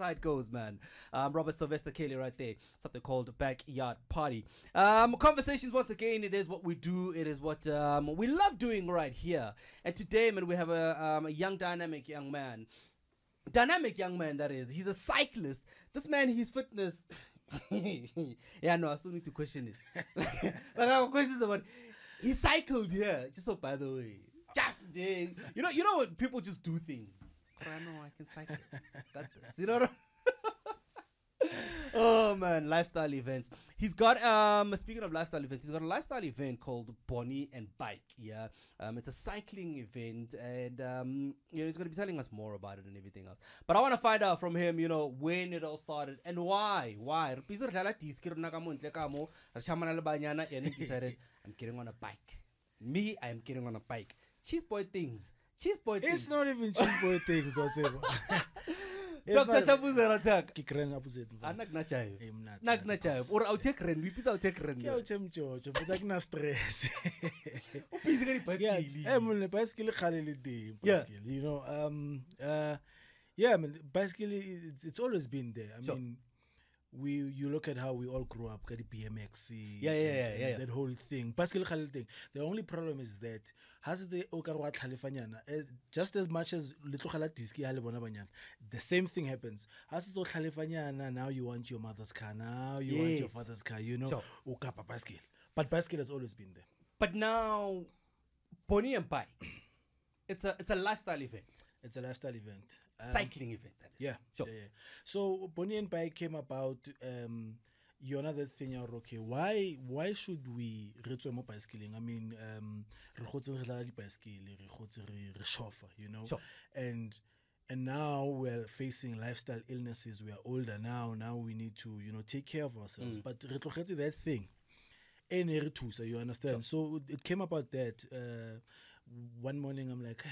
how it goes, man. Robert Sylvester Kelly right there. Something called Backyard Party. Conversations, once again, it is what we do. It is what we love doing right here. And today, man, we have a young, dynamic young man. Dynamic young man, that is. He's a cyclist. This man, his fitness... yeah, no, I still need to question it. Like I have questions about... He cycled here. Just so, by the way. You know what? People just do things. I know I can cycle. Got this. You know what Oh man, lifestyle events. He's got speaking of lifestyle events, he's got a lifestyle event called Boni and Bike. Yeah. It's a cycling event, and he's gonna be telling us more about it and everything else. But I wanna find out from him, when it all started and why. And he decided, I'm getting on a bike. Me, I am getting on a bike. Cheese boy things. It's not even cheese boy things whatever. Dr. Shabuza attack. Kikren opposite. Anak nachayo. Or I'll take rent. We piece I'll take rent. Yeah, George, but like na stress. Busy getting bicycle. Yeah, bicycle khale day. Yeah, I mean, bicycle it's always been there. I mean, you look at how we all grew up, got the BMX, yeah. that whole thing, bicycle thing. The only problem is that has the just as much as little the same thing happens. Has now you want your mother's car, now you want your father's car, bicycle. But bicycle has always been there. But now, Boni and Bike, it's a lifestyle event. It's a lifestyle event. Cycling event, that is. Yeah. Sure. Yeah. So Boni and Bike came about. Another thing, okay, why should we more bicycling? I mean, Sure. And now we're facing lifestyle illnesses. We are older now. Now we need to take care of ourselves. But that thing, you understand? Sure. So it came about that one morning I'm like,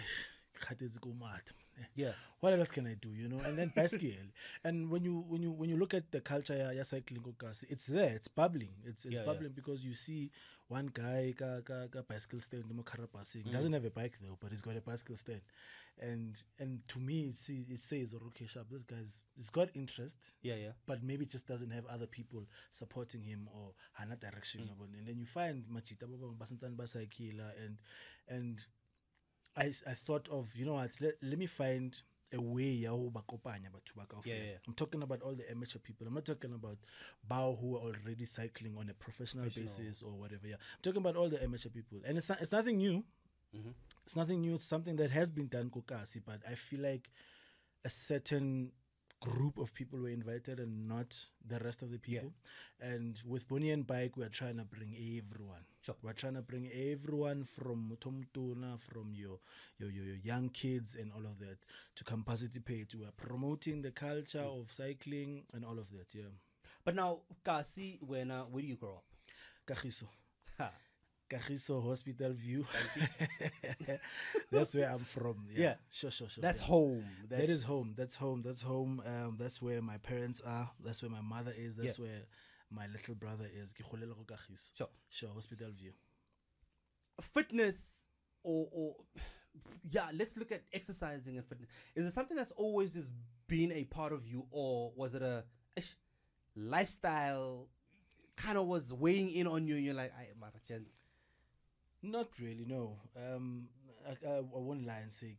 yeah, what else can I do, and then bicycle. And when you look at the culture cycling, it's there, it's bubbling, it's bubbling. Because you see one guy bicycle stand, he doesn't have a bike though, but he's got a bicycle stand, and to me it says, okay, sharp, this guy's he's got interest, but maybe just doesn't have other people supporting him or hana direction. And then you find machita and I thought of, let me find a way. I'm talking about all the amateur people. I'm not talking about Bao who are already cycling on a professional basis or whatever. Yeah, I'm talking about all the amateur people, and it's nothing new. Mm-hmm. It's nothing new. It's something that has been done, Kokasi. But I feel like a certain group of people were invited and not the rest of the people. And with Boni and Bike, we're trying to bring everyone. Sure. We're trying to bring everyone from Tomtuna, from your young kids and all of that to come participate. We are promoting the culture of cycling and all of that. Yeah. But now, Kasi, where do you grow up? Kagiso. Kagiso Hospital View. That's where I'm from. Yeah. Sure. That's home. That is home. That's home. That's where my parents are. That's where my mother is. That's where my little brother is. Sure. Hospital View. Fitness or let's look at exercising and fitness. Is it something that's always just been a part of you, or was it a lifestyle kind of was weighing in on you and you're like, Mara chance? Not really, no. I won't lie and say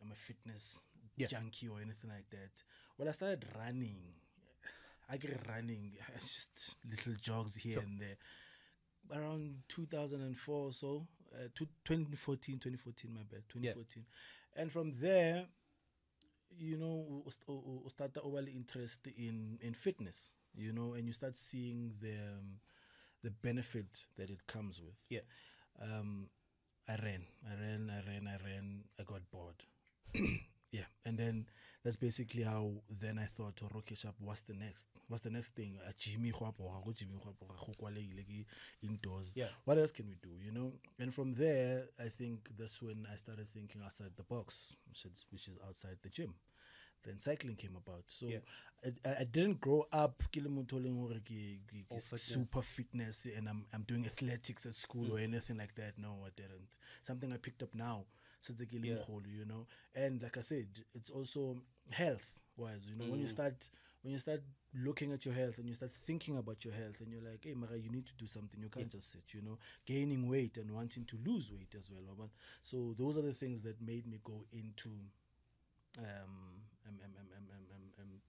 I'm a fitness junkie or anything like that. When I started running, just little jogs here and there. Around 2004 or so, 2014, my bad, 2014. And from there, we started overly interest in fitness, and you start seeing the benefit that it comes with. Yeah. I ran. I got bored. Yeah, and then that's basically how then I thought, okay, sharp, what's the next thing? A Jimmy indoors. Yeah. What else can we do? And from there, I think that's when I started thinking outside the box, which is outside the gym. Then cycling came about. So I didn't grow up super fitness and I'm doing athletics at school or anything like that. No, I didn't. Something I picked up now since the and like I said, it's also health. wise. You know, when you start looking at your health and you start thinking about your health and you're like, hey Mara, you need to do something. You can't just sit, you know, gaining weight and wanting to lose weight as well. So those are the things that made me go into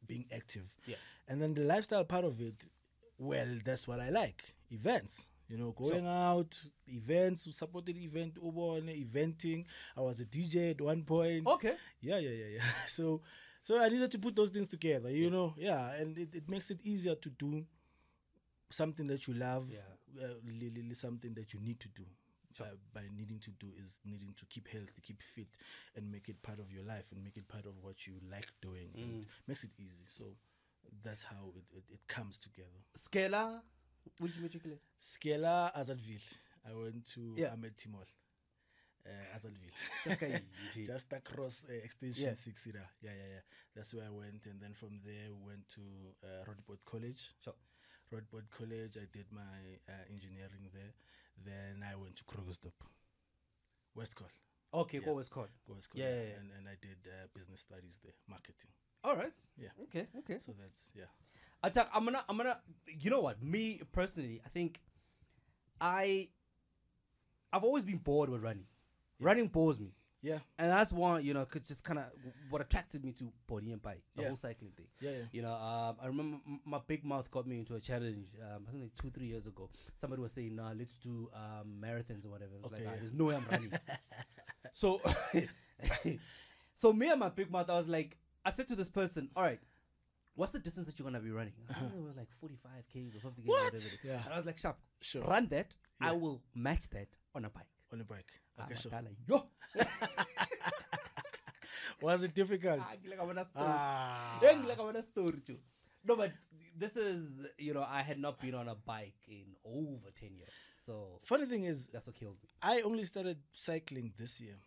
being active. Yeah. And then the lifestyle part of it, well, that's what I like. Events. You know, going out, events, supported event, eventing. I was a DJ at one point. Okay. Yeah. So I needed to put those things together, you know. Yeah, and it makes it easier to do something that you love, something that you need to do. Sure. By needing to do is needing to keep healthy, keep fit, and make it part of your life and make it part of what you like doing. And makes it easy. So that's how it comes together. Scala? Which matriculate? Scala, Azadville. I went to Ahmed Timol. Azadville. Just across Extension 6. Yeah. That's where I went. And then from there, we went to Rodport College. Sure. Rodport College, I did my engineering there. Then I went to Krugersdorp. Westcott. Okay, go Westcott. Yeah. And I did business studies there, marketing. All right. Yeah. Okay. So that's, I'm gonna. You know what? Me personally, I think I've always been bored with running. Yeah. Running bores me. Yeah. And that's one, you know, just kind of what attracted me to Boni Bike, the whole cycling thing. Yeah. You know, I remember my big mouth got me into a challenge. I think like 2-3 years ago. Somebody was saying, "Nah, let's do marathons or whatever." There's no way I'm running. So, so me and my big mouth, I was like, I said to this person, "All right, what's the distance that you're gonna be running?" I think it was like 45 k's or 50 k's. What? Yeah. And I was like, "Sharp, sure. Run that. Yeah. I will match that on a bike." On a bike. Okay, sure. Like, yo. Was it difficult? No, but this is, you know, I had not been on a bike in over 10 years. So funny thing is, that's what killed me. I only started cycling this year.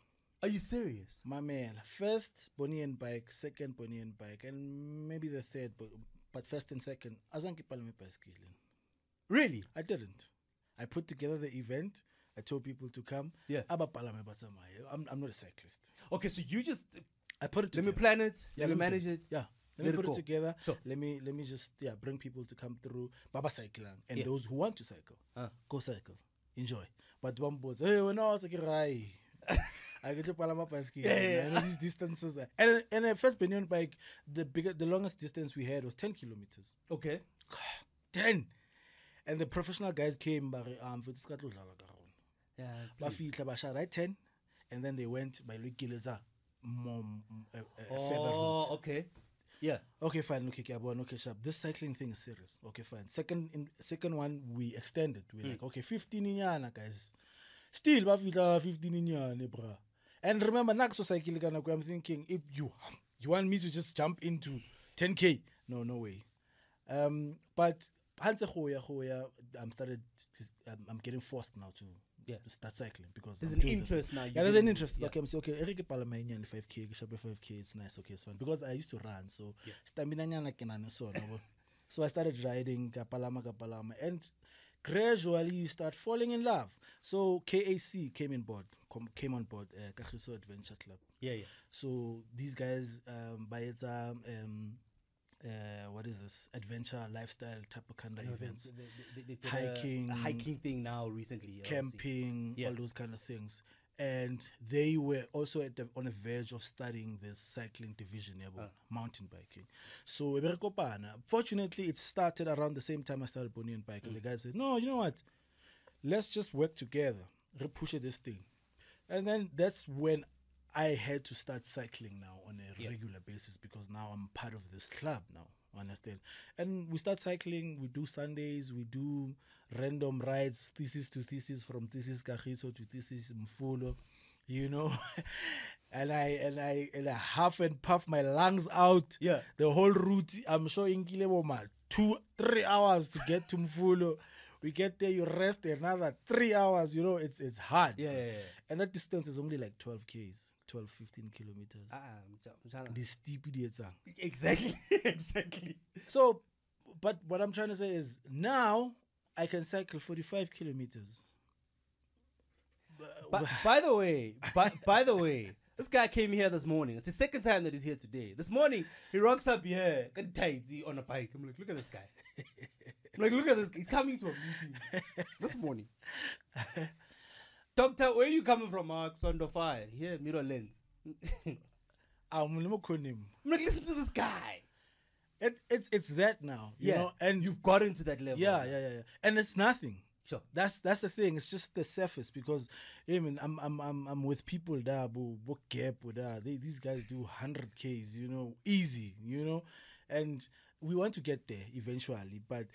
Are you serious? My man. First Boni Bike, second Boni Bike, and maybe the third, but first and second, azange palame bicycle. Really? I didn't. I put together the event. I told people to come. Yeah. I'm not a cyclist. Okay, so you just I put it together. Let me plan it. Let me manage it. Yeah. Let me put it together. Sure. Let me just bring people to come through. Baba cycling. And those who want to cycle, go cycle. Enjoy. But one boy, hey, when I was like, I get to Palama bicycle. I know these distances. And the first Boni Bike, the longest distance we had was 10 kilometers. Okay. 10. And the professional guys came by right 10, and then they went by Luikileza further route. Okay. Yeah. Okay, fine. Okay, sharp. This cycling thing is serious. Okay, fine. Second one, we extended. We're like, okay, 15 inyana, guys. Still, 15 inyana, bra. And remember, Naxo cycling, I'm thinking, if you want me to just jump into 10K, no way. But I'm getting forced now to start cycling because there's an interest now. There's an interest. Yeah. Okay, I'm saying, okay, Eric Palama 5K, 5K, it's nice, okay, it's fun. Because I used to run, so stamina so I started riding Kapalama, and gradually you start falling in love. So KAC came on board, Kagiso Adventure Club. Yeah. So these guys, what is this adventure lifestyle type of kind of events, they hiking, a hiking thing now recently, camping, all those kind of things. And they were also on the verge of starting this cycling division, mountain biking. So fortunately it started around the same time I started Boni Bike, and the guys said, no, you know what, let's just work together, push this thing. And then that's when I had to start cycling now on a regular basis, because now I'm part of this club now, understand? And we start cycling, we do Sundays, we do random rides, thesis to thesis, from thesis Kagiso to thesis Mfulo, you know. and I huff and puff my lungs out. Yeah. The whole route, I'm showing Kileboma 2-3 hours to get to Mfulo. We get there, you rest another 3 hours, you know, it's hard. Yeah. And that distance is only like 12 Ks. 12-15 kilometers. This steep idiots are. Exactly. So, but what I'm trying to say is now I can cycle 45 kilometers. By the way, This guy came here this morning. It's the second time that he's here today. This morning, he rocks up here, got tights on a bike. I'm like, look at this guy. I'm like, look at this. He's coming to a meeting this morning. Doctor, where are you coming from, Mark? Under fire. Here, mirror lens. I'm like, listen to this guy. It's that now, you know, and you've got into that level. Yeah. And it's nothing. Sure. That's the thing. It's just the surface because I mean I'm with people that book gap with that. These guys do 100Ks, you know, easy, you know, and we want to get there eventually. But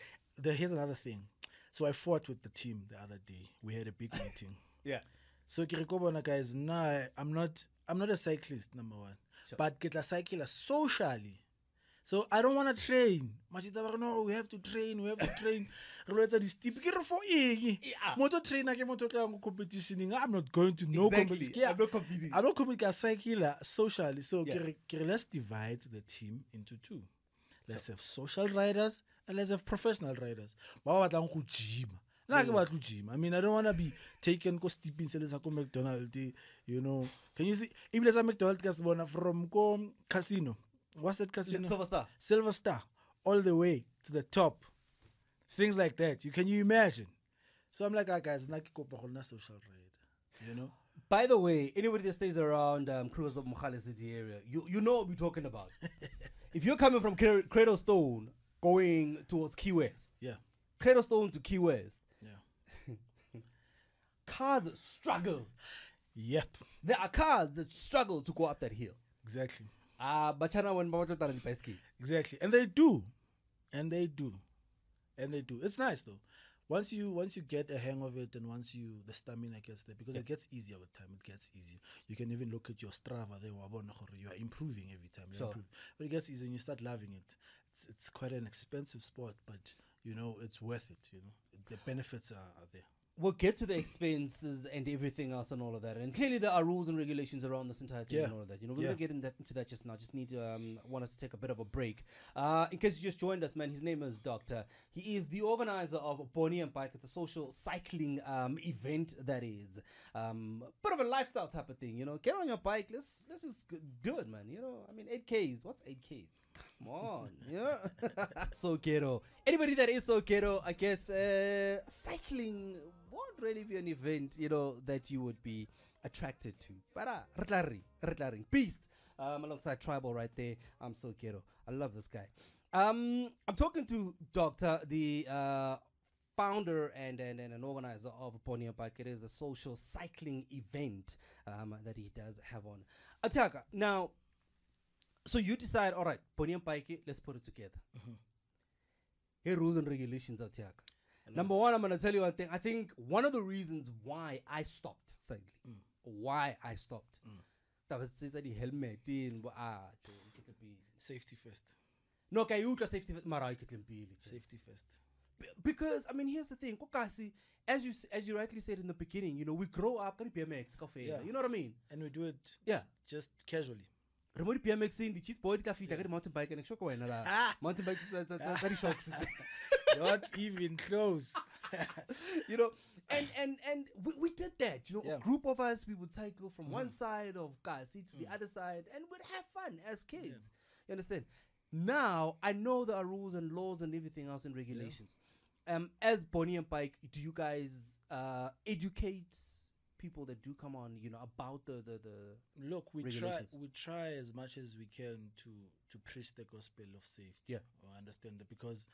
here's another thing. So I fought with the team the other day. We had a big meeting. Yeah. So Kirikobona guys, nah, I'm not a cyclist, number one. Sure. But get a cyclist socially. So I don't want to train. No, we have to train. Related to steep. Motor trainer, motor competition. I'm not going to no competition. I'm not competing. I'm not competing as cycler socially. So let's divide the team into two. Let's have social riders and let's have professional riders. I mean, I don't want to be taken go steeping sellers at McDonald's. You know, can you see? If there's a McDonald's from casino. What's that casino? Silver Star. All the way to the top. Things like that. Can you imagine? So I'm like, guys, not social ride. You know? By the way, anybody that stays around Kruger's of Mohale City area, you know what we're talking about. If you're coming from Cradlestone going towards Key West. Yeah. Cradlestone to Key West. Yeah. Cars struggle. Yep. There are cars that struggle to go up that hill. Exactly. Exactly. And they do. It's nice though. Once you get a hang of it and once the stamina gets there, because it gets easier with time, it gets easier. You can even look at your Strava there, you are improving every time. Sure. But it gets easier and you start loving it. It's quite an expensive sport, but you know, it's worth it, you know. The benefits are there. We'll get to the expenses and everything else and all of that. And clearly there are rules and regulations around this entire thing and all of that. You know, we're going to get into that just now. Just need to want us to take a bit of a break. In case you just joined us, man, his name is Doctor. He is the organizer of Boni Bike. It's a social cycling event that is. Bit of a lifestyle type of thing, you know. Get on your bike. Let's just do it, man. You know, I mean, 8Ks. What's 8Ks? Come on, yeah. So ghetto. Anybody that is so ghetto, I guess cycling won't really be an event, you know, that you would be attracted to. But Ritlaring Beast, alongside Tribal right there. I'm so ghetto. I love this guy. I'm talking to Doctor, the founder and an organizer of Boni Bike. It is a social cycling event that he does have on Ataka. Now, so you decide, all right, Boni Bike, let's put it together. Mm-hmm. Here rules and regulations are Ataka. Number one, I'm going to tell you one thing. I think one of the reasons why I stopped cycling, that was the helmet. Safety first. No, safety Safety first. Because, I mean, here's the thing. As you rightly said in the beginning, you know, we grow up, BMX, you know what I mean? And we do it just casually. Remote BMX in the cheese boy, mountain bike and a mountain bike very shocks. Not even close. You know, and we did that, you know, a group of us, we would cycle from one side of Kasi to the other side and we'd have fun as kids. You understand? Now, I know there are rules and laws and everything else and regulations. As Boni Bike, do you guys educate people that do come on, you know, about the look, we try as much as we can to preach the gospel of safety. I understand that because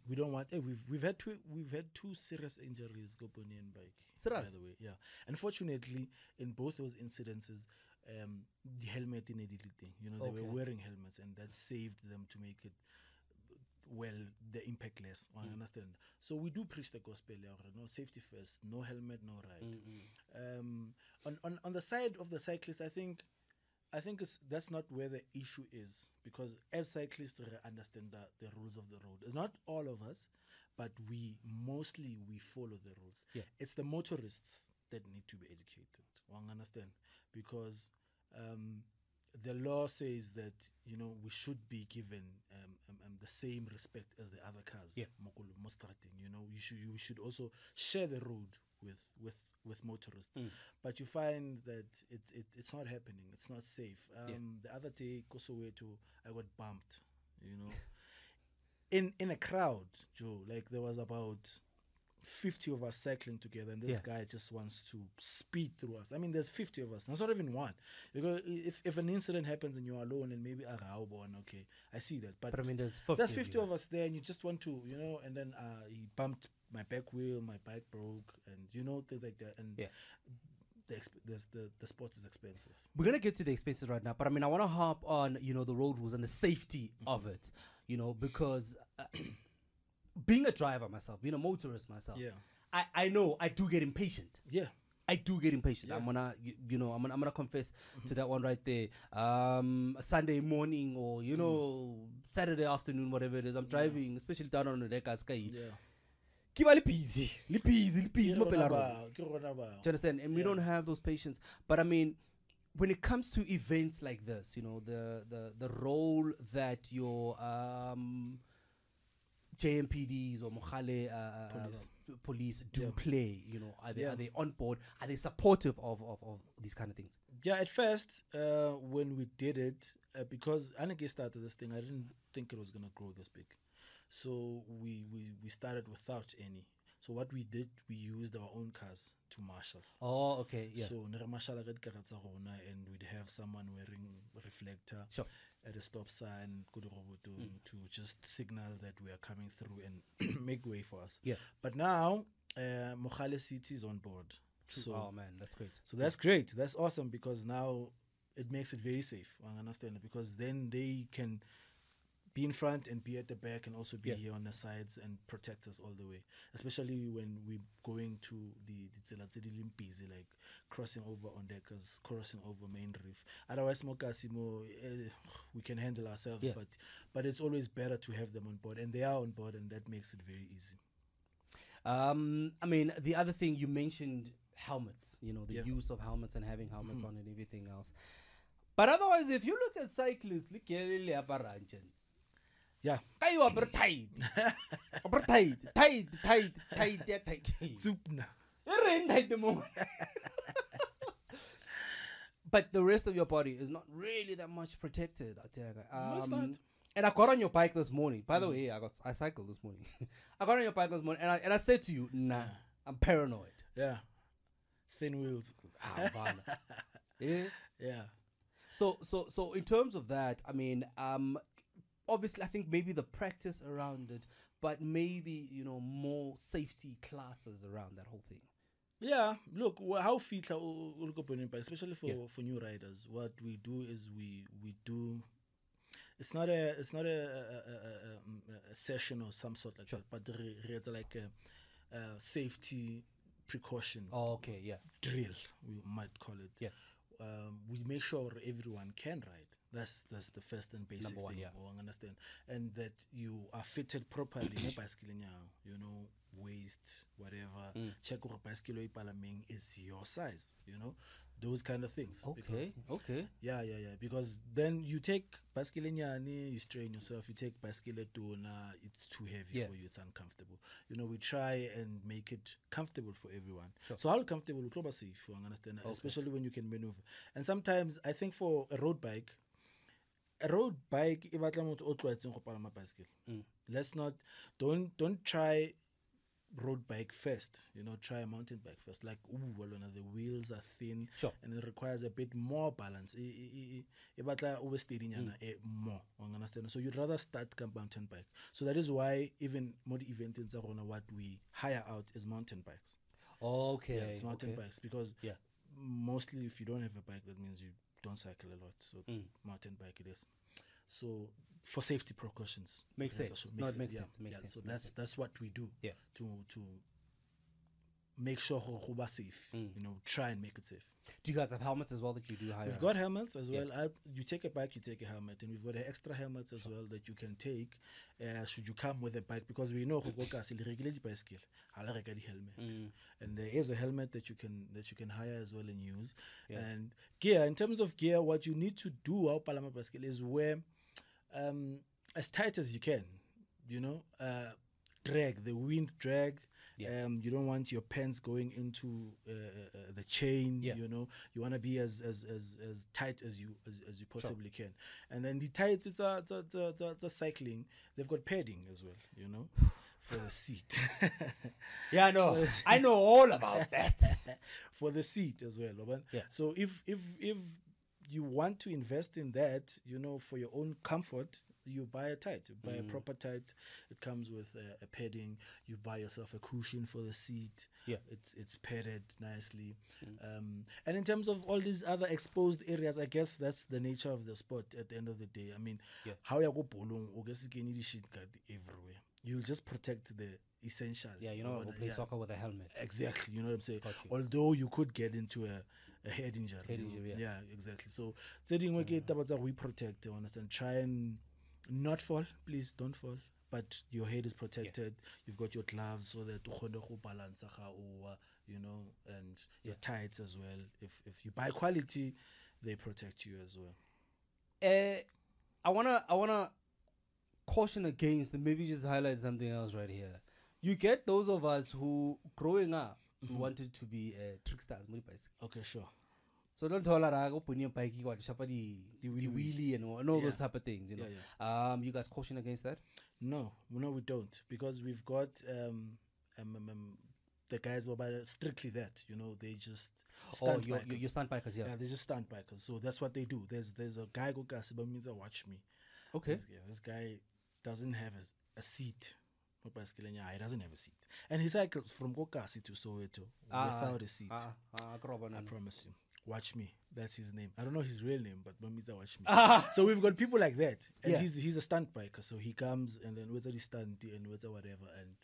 we don't want. We've had two serious injuries go Boni Bike. Serious? By the way, yeah. Unfortunately, in both those incidences, the helmet in a little thing. You know, they were wearing helmets, and that saved them to make it the impact less. I understand. So we do preach the gospel. No safety first, no helmet, no ride. On the side of the cyclist, I think that's not where the issue is, because as cyclists we understand the rules of the road. Not all of us, but we follow the rules. It's the motorists that need to be educated. Understand? Because the law says that, you know, we should be given the same respect as the other cars. You know, you should also share the road with with motorists. But you find that it's not happening. It's not safe. The other day, Kosoweto, I got bumped. You know, in a crowd, Joe. Like there was about 50 of us cycling together, and this guy just wants to speed through us. I mean, there's 50 of us. That's not even one. Because if an incident happens and you're alone, and maybe okay, I see that. But I mean, there's 50 of us there, and you just want to, and then he bumped my back wheel, my bike broke, and things like that. And the sport is expensive. We're gonna get to the expenses right now, but I mean, I want to harp on the road rules and the safety of it. Because being a driver myself, being a motorist myself, I know I do get impatient. Yeah, I do get impatient. I'm gonna I'm gonna confess to that one right there. Sunday morning or Saturday afternoon, whatever it is, I'm driving, especially down on the Deka Sky. Keep busy. Do you understand? And we don't have those patience. But I mean, when it comes to events like this, the role that your JMPDs or Mohale police do play, are they on board? Are they supportive of these kind of things? Yeah, at first, when we did it, because Anake started this thing, I didn't think it was going to grow this big. So we started without any. So what we did, we used our own cars to marshal. Oh, okay, yeah. So and we'd have someone wearing a reflector at a stop sign to just signal that we are coming through and make way for us. Yeah. But now, Mohale City is on board. So, oh man, that's great. So that's great. That's awesome because now it makes it very safe. I understand it because then they can be in front and be at the back and also be here on the sides and protect us all the way. Especially when we're going to the busy, like crossing over on deckers, crossing over main reef. Otherwise, we can handle ourselves, but it's always better to have them on board, and they are on board, and that makes it very easy. I mean, the other thing you mentioned, helmets, the use of helmets and having helmets on and everything else. But otherwise, if you look at cyclists, yeah. You are tight. Tight. Zupna. But the rest of your body is not really that much protected. It's not. And I got on your bike this morning. By the way, I cycled this morning. I got on your bike this morning, and I said to you, nah, I'm paranoid. Yeah. Thin wheels. Yeah. Yeah. So in terms of that, I mean, obviously, I think maybe the practice around it, but maybe, more safety classes around that whole thing. Yeah, look, how fit especially for new riders. What we do is we do. It's not a session or some sort like that, but it's like a safety precaution. Oh, okay, yeah. Drill, we might call it. Yeah. We make sure everyone can ride. That's the first and basic Number one, thing. yeah. Understand, and that you are fitted properly. No bicycle, waist, whatever. Check your bicycle is your size. Those kind of things. Okay. Yeah. Because then you take bicycle you strain yourself. You take bicycle it's too heavy for you. It's uncomfortable. We try and make it comfortable for everyone. Sure. So how comfortable is safe? Understand, especially when you can maneuver. And sometimes I think for a road bike, let's not don't try road bike first. Try a mountain bike first. Like the wheels are thin, and it requires a bit more balance. More. Understand? So you'd rather start a mountain bike. So that is why even more event in Zarona, what we hire out is mountain bikes. Okay. Yeah, it's mountain bikes because mostly if you don't have a bike, that means you don't cycle a lot. So mountain bike it is. So for safety precautions. Makes sense. Makes sense. So that's what we do. Yeah. To make sure Hoba safe. Try and make it safe. Do you guys have helmets as well that you do hire? We've got helmets as well. You take a bike, you take a helmet, and we've got extra helmets as well that you can take should you come with a bike, because we know bicycle helmet, and there is a helmet that you can hire as well and use. And gear, in terms of gear, what you need to do our Palama bicycle is wear as tight as you can. Drag the wind drag. Yeah. You don't want your pants going into the chain. Yeah. You know, you want to be as tight as you possibly can. And then the tights, it's a cycling. They've got padding as well. You know, for the seat. Yeah, I know. I know all about that. For the seat as well. But Yeah. so if you want to invest in that, you know, for your own comfort, you buy a tight. You buy a proper tight. It comes with a padding. You buy yourself a cushion for the seat. Yeah. It's padded nicely. And in terms of all these other exposed areas, I guess that's the nature of the sport at the end of the day. I mean, Yeah. how you go bolong, I guess you can need shit guard everywhere. You'll just protect the essential. Yeah, you know, we'll play soccer with a helmet. Exactly, you know what I'm saying? Got you. Although you could get into a head injury. Head injury, yeah. Exactly. So, we protect, you understand? Try and not fall. Please don't fall. But your head is protected. You've got your gloves so that you balance, you know, and your tights as well. If you buy quality, they protect you as well. I wanna caution against and maybe just highlight something else right here. You get those of us who growing up wanted to be tricksters, Okay, sure. so don't tell her go put your bike you the wheelie and all those type of things, you know. You guys caution against that? No, we don't, because we've got the guys were strictly that, you know, they just stunt bikers. Your stunt bikers, yeah. Yeah, they just stunt bikers. So that's what they do. There's a guy go Kasiba means watch me. Okay. This guy doesn't have a seat. He doesn't have a seat. And he cycles from Kokasi to Soweto without a seat. I promise you. Watch me. That's his name. I don't know his real name, but Mamita watch me. So we've got people like that. And he's a stunt biker. So he comes and then whether he stunt and whether whatever. And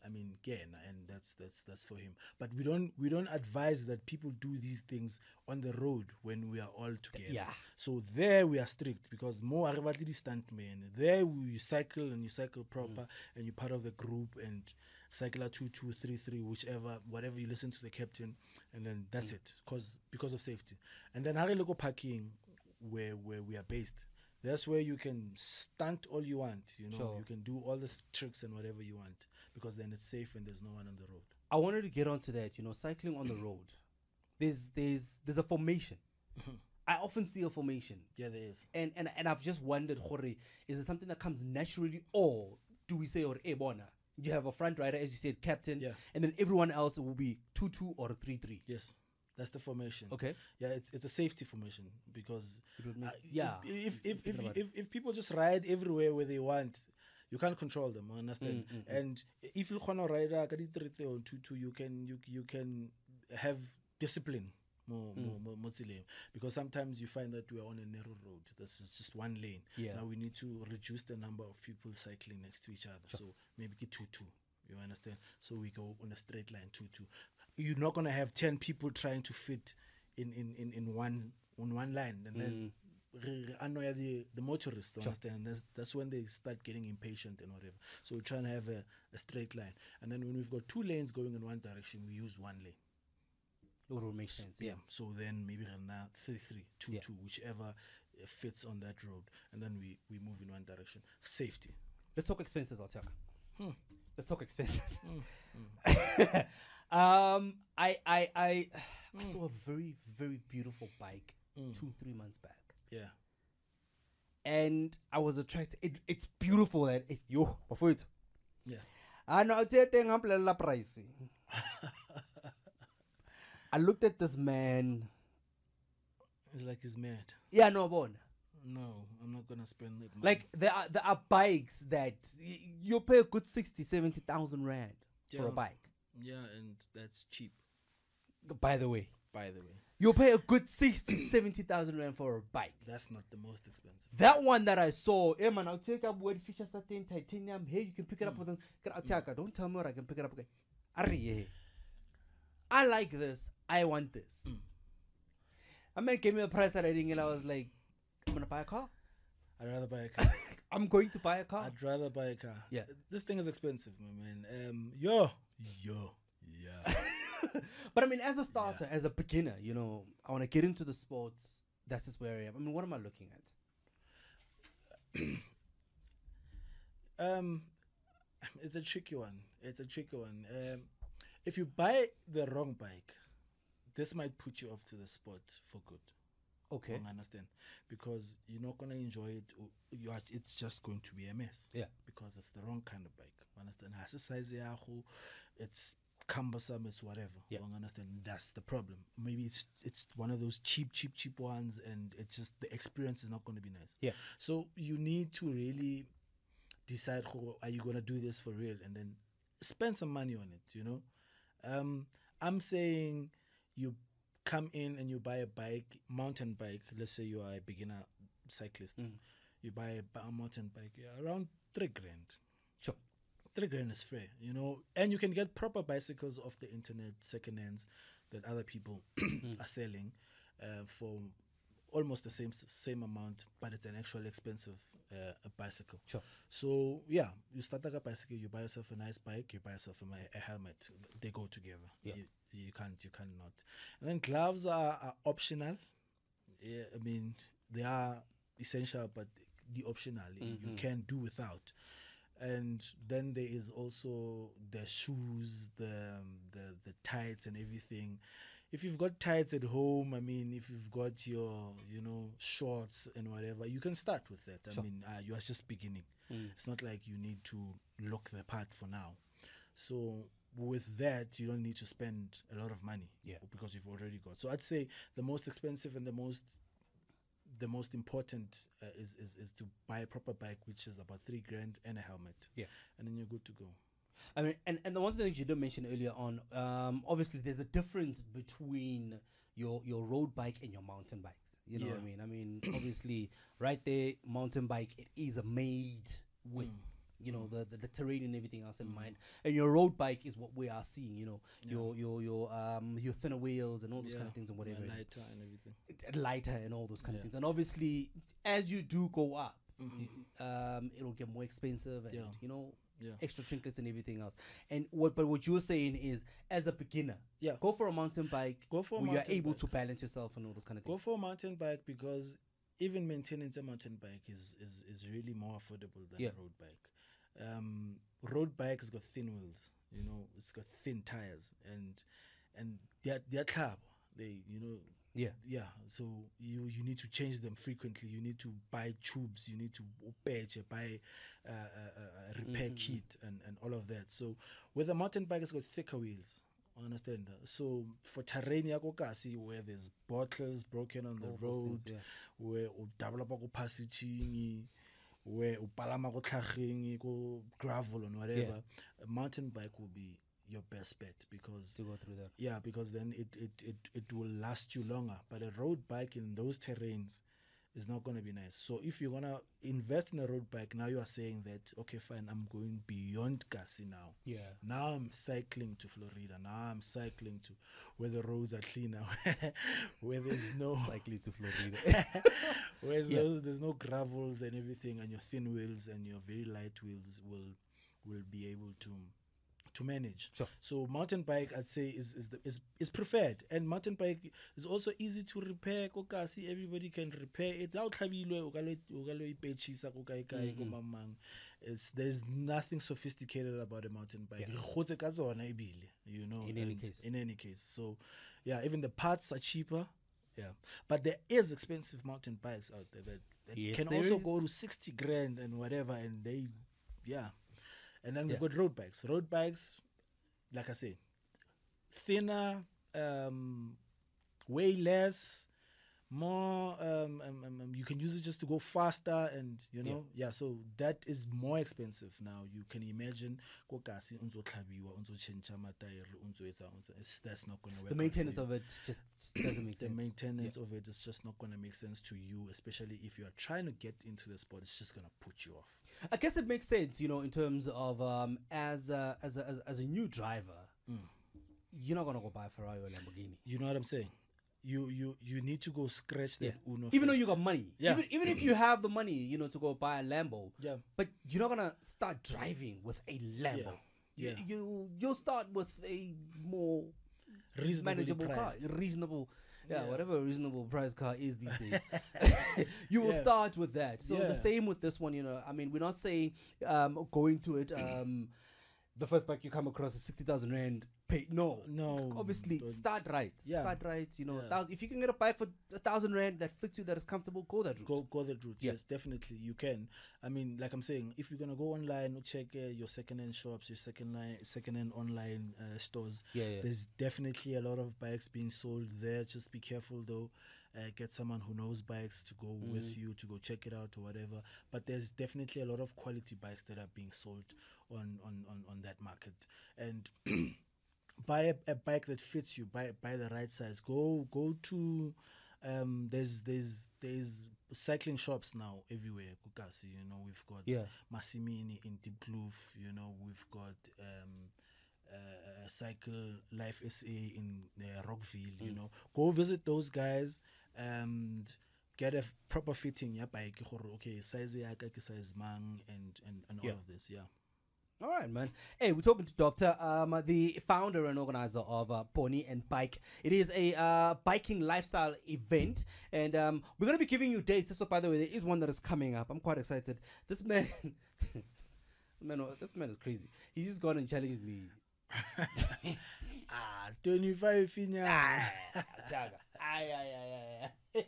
I mean, again, and that's for him. But we don't advise that people do these things on the road when we are all together. Yeah. So there we are strict, because more arrivately stunt man. There you cycle and you cycle proper and you're part of the group and cycle a 2-2-3-3, whatever you listen to the captain, and then that's it. Because of safety. And then Harry local parking where we are based. That's where you can stunt all you want, you know. Sure. You can do all the tricks and whatever you want, because then it's safe and there's no one on the road. I wanted to get onto that, you know, cycling on the road. There's a formation. I often see a formation. Yeah, there is. And I've just wondered, Jorge, is it something that comes naturally, or do we say, or Ebona? You have a front rider, as you said, captain, and then everyone else will be 2-2 or 3-3. Yes. That's the formation. Okay. Yeah, it's a safety formation, because if people just ride everywhere where they want, you can't control them. Understand? And if you wanna ride a 3-3 or 2-2, you can have discipline more, because sometimes you find that we are on a narrow road. This is just one lane. Yeah. Now we need to reduce the number of people cycling next to each other. Sure. So maybe get 2-2. You understand? So we go on a straight line 2-2. You're not gonna have 10 people trying to fit in one line, and then annoy the motorists. Understand? That's when they start getting impatient and whatever. So we're trying to have a straight line, and then when we've got two lanes going in one direction, we use one lane. It will make sense. Yeah. So then maybe 3-3, 2-2, whichever fits on that road, and then we move in one direction. Safety. Let's talk expenses, Altaka. Let's talk expenses. I saw a very, very beautiful bike 2-3 months back. Yeah. And I was attracted. It's beautiful. And before it. Yeah. I know. I'm price. I looked at this man. It's like he's mad. Yeah, no, Bon. No, I'm not gonna spend it. Like there are bikes that you pay a good 60,000-70,000 rand for a bike. Yeah, and that's cheap. By the way, you pay a good 60,000-70,000 rand for a bike. That's not the most expensive. That one that I saw, hey man, I'll take up what features certain titanium. Hey, you can pick it up with them. Don't tell me what I can pick it up. Okay. I like this. I want this. I mean, gave me a price rating, and I was like, I'm gonna buy a car. I'd rather buy a car. I'm going to buy a car. I'd rather buy a car. Yeah. This thing is expensive, my man. Yeah. But I mean, as a starter, as a beginner, you know, I want to get into the sports. That's just where I am. I mean, what am I looking at? It's a tricky one. If you buy the wrong bike, this might put you off to the sport for good. Okay. I understand, because you're not gonna enjoy it. It's just going to be a mess. Yeah. Because it's the wrong kind of bike. Understand? Has a size yahoo. It's cumbersome. It's whatever. Yeah. Understand? That's the problem. Maybe it's one of those cheap ones, and it's just the experience is not going to be nice. Yeah. So you need to really decide, are you gonna do this for real, and then spend some money on it. I'm saying you come in and you buy a bike, mountain bike. Let's say you are a beginner cyclist. You buy a mountain bike, around $3,000. Sure. $3,000 is fair, and you can get proper bicycles off the internet, second hands, that other people are selling for almost the same amount, but it's an actual expensive a bicycle. Sure. So yeah, you start like a bicycle, you buy yourself a nice bike, you buy yourself a helmet. They go together. Yeah. You cannot. And then gloves are optional. Yeah, I mean, they are essential, but the optional you can do without. And then there is also the shoes, the tights and everything. If you've got tights at home, I mean, if you've got your, shorts and whatever, you can start with that. Sure. I mean, you are just beginning. It's not like you need to look the part for now. So with that, you don't need to spend a lot of money. Yeah. Because you've already got. So I'd say the most expensive and the most important is to buy a proper bike, which is about $3,000 and a helmet. Yeah. And then you're good to go. I mean, and the one thing that you did mention earlier on, obviously there's a difference between your road bike and your mountain bikes. You know what I mean? I mean, obviously, right there, mountain bike, it is made with, the terrain and everything else in mind. And your road bike is what we are seeing. Your thinner wheels and all those kind of things and whatever. Lighter and everything. Lighter and all those kind of things. And obviously, as you do go up, it'll get more expensive and extra trinkets and everything else. And what you're saying is, as a beginner, go for a mountain bike. Go for a where mountain you're able bike. to balance yourself and all those kind of things. Go for a mountain bike, because even maintaining a mountain bike is really more affordable than a road bike. Road bike has got thin wheels, it's got thin tires, and they're club. So you need to change them frequently. You need to buy tubes, you need to buy a repair kit and all of that. So with a mountain bike, it's got thicker wheels. Understand? So for terrain where there's bottles broken on the road, where double up passaging, where upalama go tlhageng, go gravel and whatever, a mountain bike will be your best bet, because to go through that. Yeah, because then it will last you longer. But a road bike in those terrains is not going to be nice. So if you're going to invest in a road bike, now you are saying that, okay, fine, I'm going beyond Kasi now. Yeah. Now I'm cycling to Florida. Now I'm cycling to where the roads are cleaner, where there's no... Cycling to Florida. where there's no gravels and everything, and your thin wheels and your very light wheels will be able to manage. Sure. So mountain bike, I'd say, is preferred, and mountain bike is also easy to repair. Kokasi, everybody can repair it. There's nothing sophisticated about a mountain bike. In any case. So yeah, even the parts are cheaper. Yeah, but there is expensive mountain bikes out there that can also go to $60,000 and whatever, and and then we've got road bikes. Road bikes, like I say, thinner, way less, more. You can use it just to go faster, and so that is more expensive now. You can imagine, that's not going to work. The maintenance of it just doesn't make sense. The maintenance of it is just not going to make sense to you, especially if you are trying to get into the sport. It's just going to put you off. I guess it makes sense, in terms of as a new driver, you're not gonna go buy a Ferrari or Lamborghini. You know what I'm saying? You need to go scratch that Uno. Even first. though you got money, even if you have the money, to go buy a Lambo, but you're not gonna start driving with a Lambo. You'll start with a more manageable car, reasonable. Yeah, Yeah. whatever a reasonable price car is these days. You will Yeah. start with that. So the Yeah. same with this one, I mean, we're not saying going to it, the first bike you come across is 60,000 Rand pay. No. No, Obviously, don't. start right. Yeah. Start right. Yeah. If you can get a bike for 1,000 Rand that fits you, that is comfortable, go that route. Go that route. Yeah. Yes, definitely you can. I mean, like I'm saying, if you're gonna go online, check your second-hand shops, your second-hand online stores. Yeah. There's definitely a lot of bikes being sold there. Just be careful though. Get someone who knows bikes to go with you to go check it out or whatever. But there's definitely a lot of quality bikes that are being sold on that market. And buy a bike that fits you. Buy the right size. Go to there's cycling shops now everywhere. Kukasi, we've got Yeah. Massimini in Deep Kloof. We've got Cycle Life SA in Rockville. Go visit those guys and get a proper fitting. Yeah, bike. Okay, size size mang and all Yeah. of this. Yeah. All right, man. Hey, we're talking to Doctor, the founder and organizer of Boni Bike. It is a biking lifestyle event, and we're going to be giving you dates. So, by the way, there is one that is coming up. I'm quite excited. This man, this man is crazy. He's just gone and challenged me. 25 inya.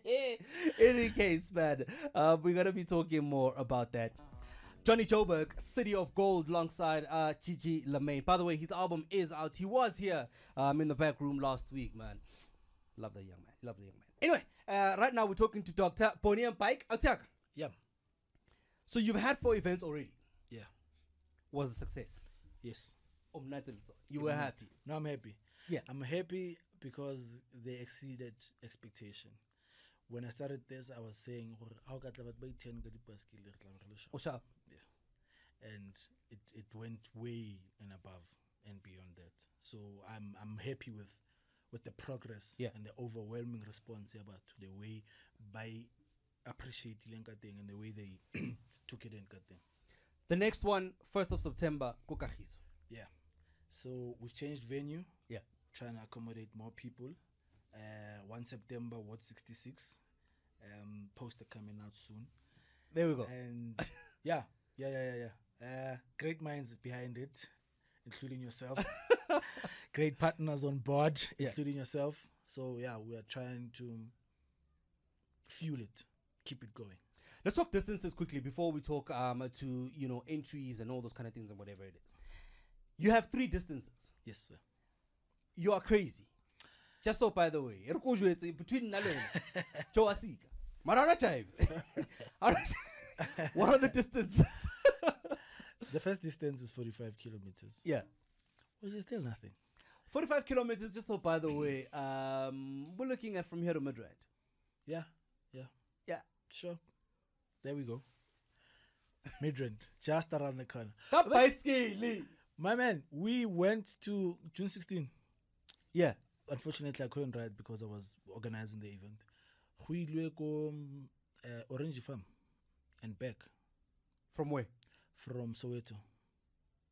In any case, man, we're going to be talking more about that. Johnny Joburg, City of Gold, alongside Gigi Lemaine. By the way, his album is out. He was here in the back room last week, man. Love the young man. Anyway, right now we're talking to Dr. Boni Bike. Autaka. Yeah. So you've had 4 events already. Yeah. Was a success. Yes. You were happy. No, I'm happy. Yeah. I'm happy because they exceeded expectation. When I started this, I was saying, how can I buy 10 Oh, sharp. and it went way and above and beyond that. So I'm happy with the progress and the overwhelming response about the way by appreciating and the way they took it in. The next one, 1st of September, Kagiso. Yeah. So we've changed venue. Yeah. Trying to accommodate more people. 1 September, Ward 66. Poster coming out soon. There we go. And yeah. Great minds behind it, including yourself. Great partners on board, including yourself. So yeah, we are trying to fuel it, keep it going. Let's talk distances quickly before we talk to entries and all those kind of things and whatever it is. You have 3 distances. Yes, sir. You are crazy. Just so, by the way, between Nalen, Joasika, Marana Chive. What are the distances? The first distance is 45 kilometers. Yeah. Which is still nothing. 45 kilometers, just so, by the way, we're looking at from here to Midrand. Yeah. Sure. There we go. Midrand, just around the corner. My man, we went to June 16. Yeah. Unfortunately, I couldn't ride because I was organizing the event. We Orange Farm and back. From where? From Soweto.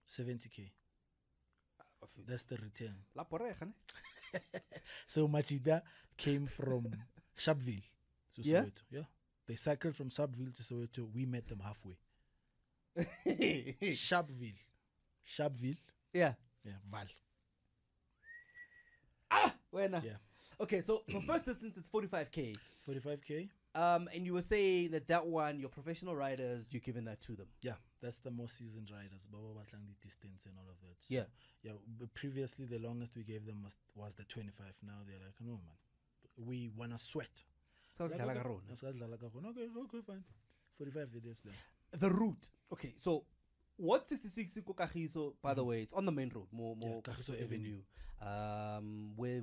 70k. That's the return. La Porreja, So Machida came from Sharpeville to Soweto. Yeah. They cycled from Sharpeville to Soweto. We met them halfway. Sharpeville. Yeah. Yeah. Val. When? Yeah. Okay, so the first distance is 45k. 45k. And you were saying that one, your professional riders, you're giving that to them. Yeah, that's the more seasoned riders. Baba Batlang the distance and all of that. So, yeah. Previously, the longest we gave them was the 25. Now they're like, no man, we wanna sweat. Okay, fine. 45 it is then. The route. Okay, so what 66 Kagiso, by the way, it's on the main road, more Kagiso Avenue. Where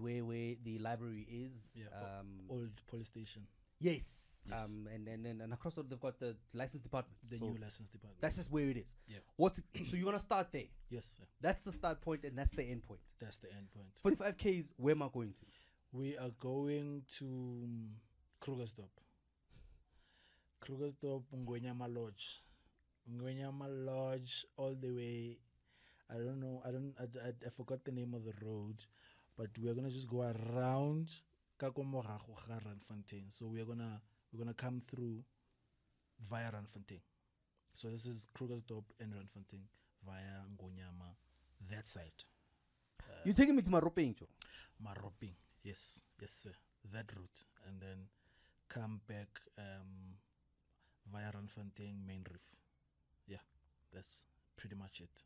the library is. Yeah, old police station. Yes. And across the road they've got the license department. The new license department. That's just where it is. Yeah. So you're gonna start there? Yes, sir. That's the start point and that's the end point. That's the end point. 45Ks, where am I going to? We are going to Krugersdorp. Ngwenyama Lodge. Ngwenyama Lodge all the way. I don't know. I forgot the name of the road, but we're gonna just go around kako morago ga Randfontein. So we're gonna come through via Randfontein. So this is Krugersdorp and Randfontein via Ngonyama, that side. You taking me to Maropeng, Joe? Maropeng, yes, sir, that route, and then come back via Randfontein Main Reef. Yeah, that's pretty much it.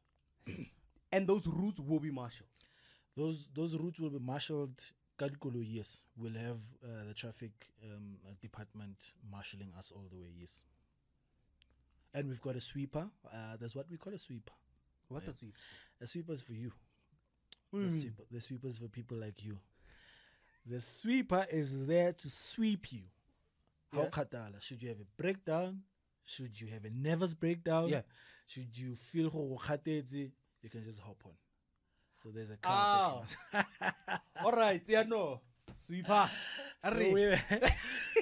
And those routes will be marshaled. Those routes will be marshaled. Kadikolo, yes, we'll have the traffic department marshalling us all the way. Yes, and we've got a sweeper. That's what we call a sweeper. What's a sweep? A sweeper is for you. The sweeper is for people like you. The sweeper is there to sweep you. How katala? Should you have a breakdown? Should you have a nervous breakdown? Yeah. Should you feel you can just hop on. So there's a car. All right. Yeah, no. Sweeper.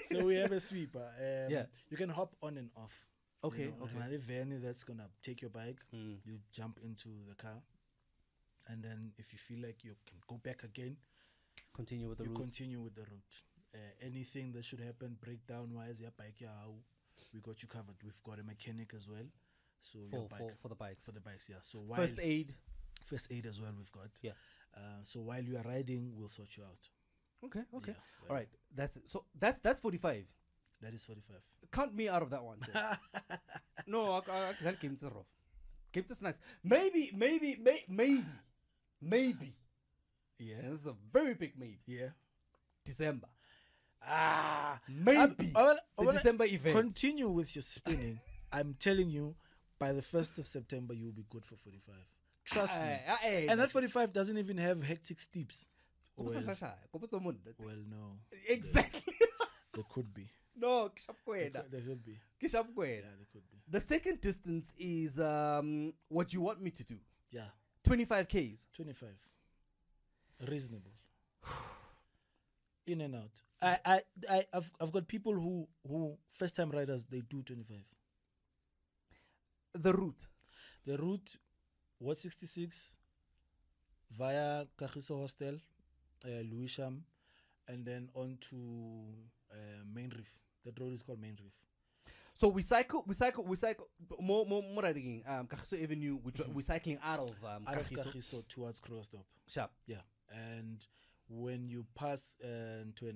So we have a sweeper. Yeah. You can hop on and off. Okay. You know, Okay. a van that's gonna take your bike. You jump into the car, and then if you feel like you can go back again, Continue with the route. continue with the route. Anything that should happen breakdown wise, your bike, we got you covered. We've got a mechanic as well. So your bike For the bikes. for the bikes, yeah. So First aid. first aid as well we've got. Yeah. So while you are riding, we'll sort you out. Okay. Okay. Yeah, All right. That's 45. That is 45. Count me out of that one. No, I came to rough. Came to snacks. Maybe. Yeah. And this is a very big maybe. Yeah. December. Maybe. The December event. Continue with your spinning. I'm telling you, by the 1st of September, you'll be good for 45. Trust me. And that 45 doesn't even have hectic steeps. Well, no. Exactly. There could be. No, There could be. Yeah, there could be. The second distance is what you want me to do. Yeah. 25 Ks. 25. Reasonable. In and out. I've got people who first time riders, they do 25. The route. The route was 66 via Kagiso Hostel, Lewisham, and then on to Main Reef. That road is called Main Reef. So we cycle more riding Kagiso Avenue. We're cycling out of Out of Kagiso towards Krugersdorp. Sharp. Yeah, and when you pass to a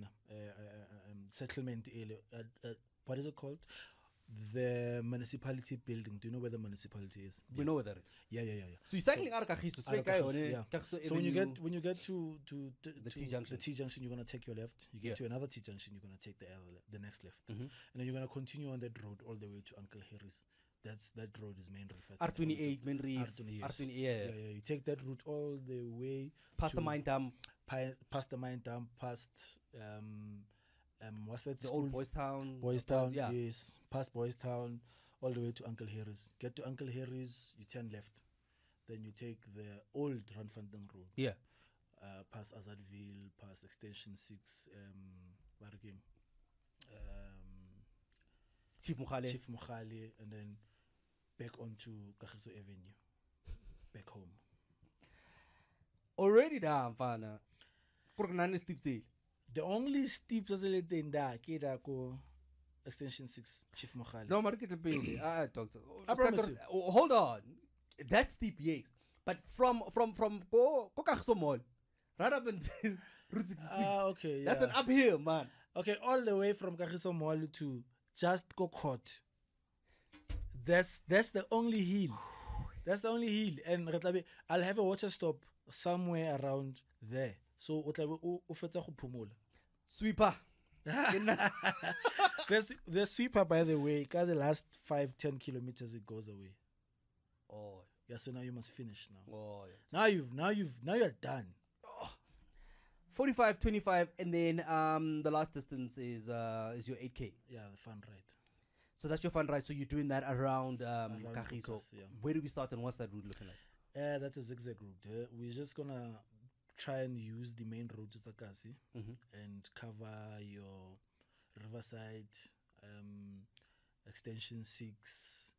settlement area, what is it called? The municipality building. Do you know where the municipality is? We know where that is. Yeah. So you're cycling out of Kagiso. Out of Kagiso, yeah. Kagiso So when Avenue. you get to The T junction. the T junction, you're gonna take your left. You get to another T junction, you're gonna take the next left, and then you're gonna continue on that road all the way to Uncle Harry's. That road is Main Reef. R28 Main Reef. R28. Yeah. You take that route all the way Past the mine dam. past the mine dam, past what's that? The school? old Boys Town. Boys Town, Yeah. yes, past Boys Town, all the way to Uncle Harry's. Get to Uncle Harry's, you turn left, then you take the old Randfontein Road. Yeah. Past Azadville, past Extension 6, Bargim, Chief Mukhale, and then back onto Kagiso Avenue, back home. Already down, Fana. The only steep was in the Extension 6, Chief Mukhale. No, market doctor. I promise you. Hold on. That's steep, yes. But from Kagiso Mall, right up until Route 66. Okay, yeah. That's an uphill, man. Okay, all the way from Kagiso Mall to just Kokot. That's the only hill. That's the only hill. And I'll have a water stop somewhere around there. So Sweeper. The sweeper, by the way, got the last 5-10 kilometers it goes away. Oh. Yeah, so now you must finish now. Oh, yeah. Now you're done. 45, 25, and then the last distance is your 8K. Yeah, the fun ride. So that's your fun ride. So you're doing that around Kagiso. Bukas, yeah. Where do we start and what's that route looking like? That's a zigzag route. We're just gonna try and use the main road to Takasi and cover your Riverside, Extension 6,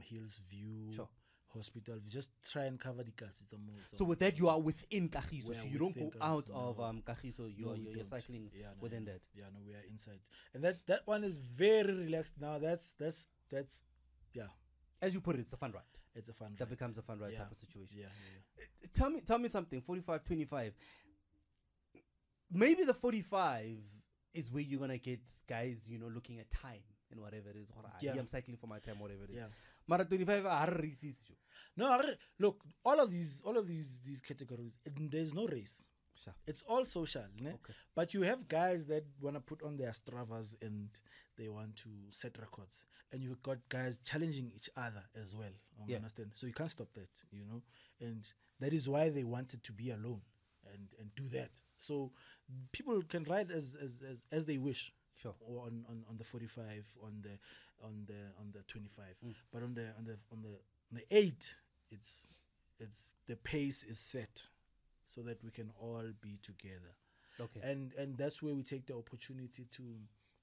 Hills View, Sure. hospital. We just try and cover the gas. So with that, you are within Kagiso. We So are you don't go within out Kagiso, of no. Kagiso. No, we You're don't. cycling Yeah, no, within yeah. that. Yeah, no, we are inside, and that one is very relaxed now. That's yeah. As you put it, it's a fun ride. It's a fun That ride. becomes a fun ride Yeah. type of situation. Yeah. Tell me something. 45, 25. Maybe the 45 is where you're gonna get guys, looking at time and whatever it is. Yeah. I'm cycling for my time, whatever it is. Yeah. Mara 25 are races. No, look, all of these categories, there's no race. Sure. It's all social, ne? Okay. But you have guys that want to put on their Stravas and they want to set records, and you've got guys challenging each other as well. You understand? So you can't stop that, and that is why they wanted to be alone and do that. So people can ride as they wish. Sure. Or on the 45, on the 25, but on the 8, it's the pace is set so that we can all be together. Okay. And that's where we take the opportunity to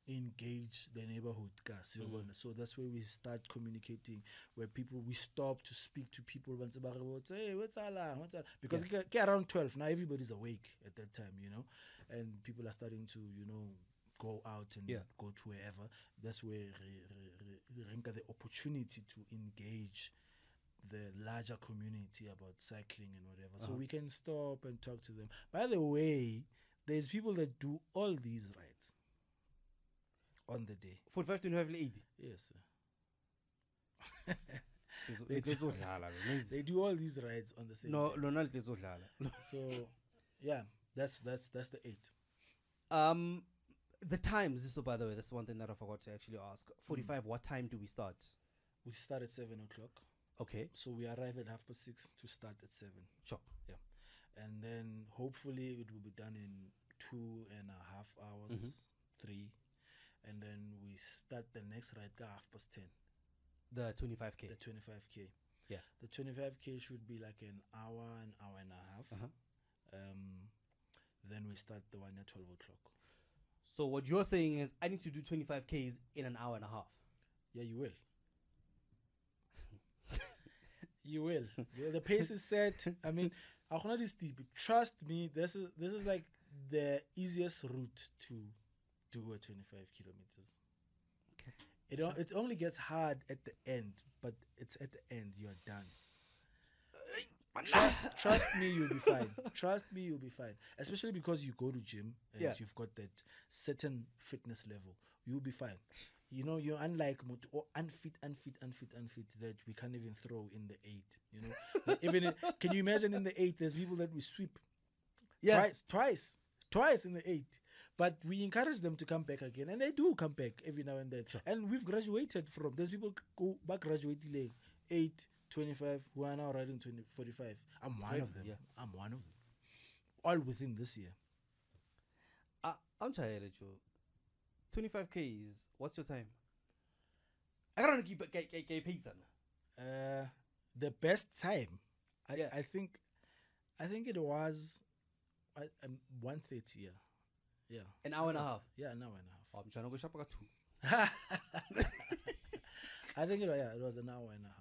engage the neighborhood guys. So that's where we start communicating, where we stop to speak to people once about, hey, what's Allah? Because get around 12 now, everybody's awake at that time, and people are starting to go out and go to wherever. That's where we get the opportunity to engage the larger community about cycling and whatever. So we can stop and talk to them. By the way, there's people that do all these rides on the day. 45, 25, 80. Yes, sir. They do all these rides on the same day. So yeah, that's the 8. The times, so by the way, that's one thing that I forgot to actually ask. 45, what time do we start? We start at 7 o'clock. Okay. So we arrive at 6:30 to start at 7. Sure. Yeah. And then hopefully it will be done in 2.5 hours, 3. And then we start the next ride at 10:30. The 25K. The 25K. Yeah. The 25K should be like an hour and a half. Then we start the one at 12 o'clock. So what you're saying is I need to do 25Ks in an hour and a half. Yeah, you will. You will. The pace is set. I mean, trust me, this is like the easiest route to do a 25 kilometers. Okay. It only gets hard at the end, but it's at the end you're done. Trust me, you'll be fine. Trust me, you'll be fine. Especially because you go to gym and you've got that certain fitness level. You'll be fine. You're unlike unfit that we can't even throw in the 8. Even can you imagine in the 8 there's people that we sweep twice in the 8, but we encourage them to come back again, and they do come back every now and then. Sure. And we've graduated from there's people go back graduating 8, 25, who are now riding 45. I'm one of them. Yeah. I'm one of them. All within this year. I'm tired of you. 25Ks. What's your time? I gotta keep it pizza. The best time, I think it was 1:30. Yeah. An hour and a half. Yeah, an hour and a half. I'm trying to go shop at 2. I think it was an hour and a half.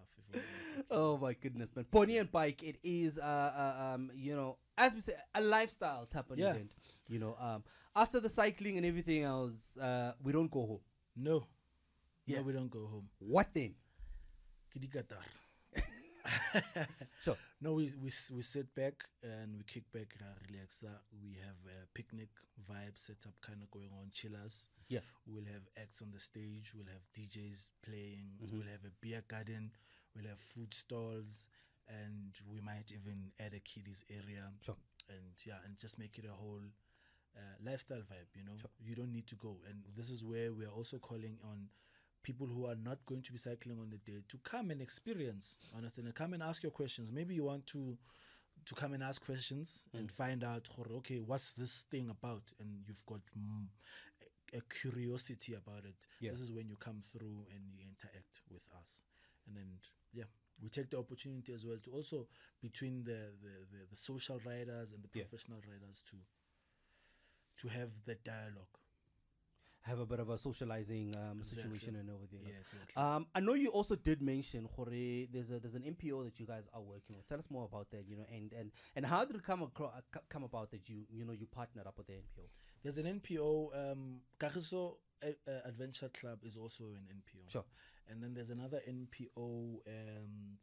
Oh my goodness, man! Boni Bike. It is as we say, a lifestyle type of event. After the cycling and everything else, we don't go home. No, we don't go home. What then? Kidikatar. Sure. No, we sit back and we kick back, relax. We have a picnic vibe set up, kind of going on, chillers. Yeah. We'll have acts on the stage. We'll have DJs playing. We'll have a beer garden. We'll have food stalls, and we might even add a kiddies area. Sure. And just make it a whole lifestyle vibe. Sure. You don't need to go, and this is where we are also calling on people who are not going to be cycling on the day to come and experience, understand, and come and ask your questions. Maybe you want to come and ask questions and find out, okay, what's this thing about? And you've got a curiosity about it. Yeah. This is when you come through and you interact with us. And then, we take the opportunity as well to also, between the social riders and the professional riders, to have the dialogue. have a bit of a socializing Exactly. situation and everything. Yeah, exactly. I know you also did mention, Jorge, there's an MPO that you guys are working with. Tell us more about that, and how did it come about that you partnered up with the MPO? There's an NPO. Kagiso Adventure Club is also an NPO. Sure. And then there's another NPO,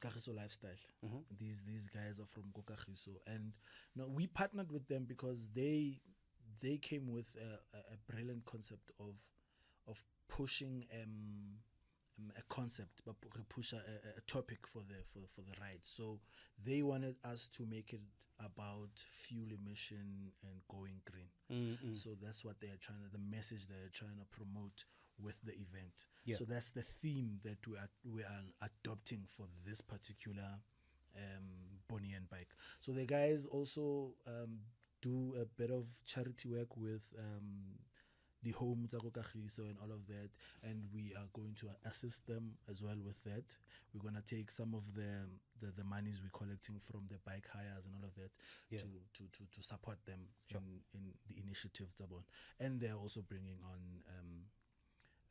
Kagiso Lifestyle. Mm-hmm. These guys are from Kagiso, and we partnered with them because they came with a brilliant concept of pushing a concept, but push a topic for the ride. So they wanted us to make it about fuel emission and going green. Mm-hmm. So that's what they're the message they're trying to promote with the event. Yeah. So that's the theme that we are adopting for this particular Boni Bike. So the guys also do a bit of charity work with the home Kagiso and all of that, and we are going to assist them as well with that. We're going to take some of the monies we're collecting from the bike hires and all of that to support them in the initiatives, and they're also bringing on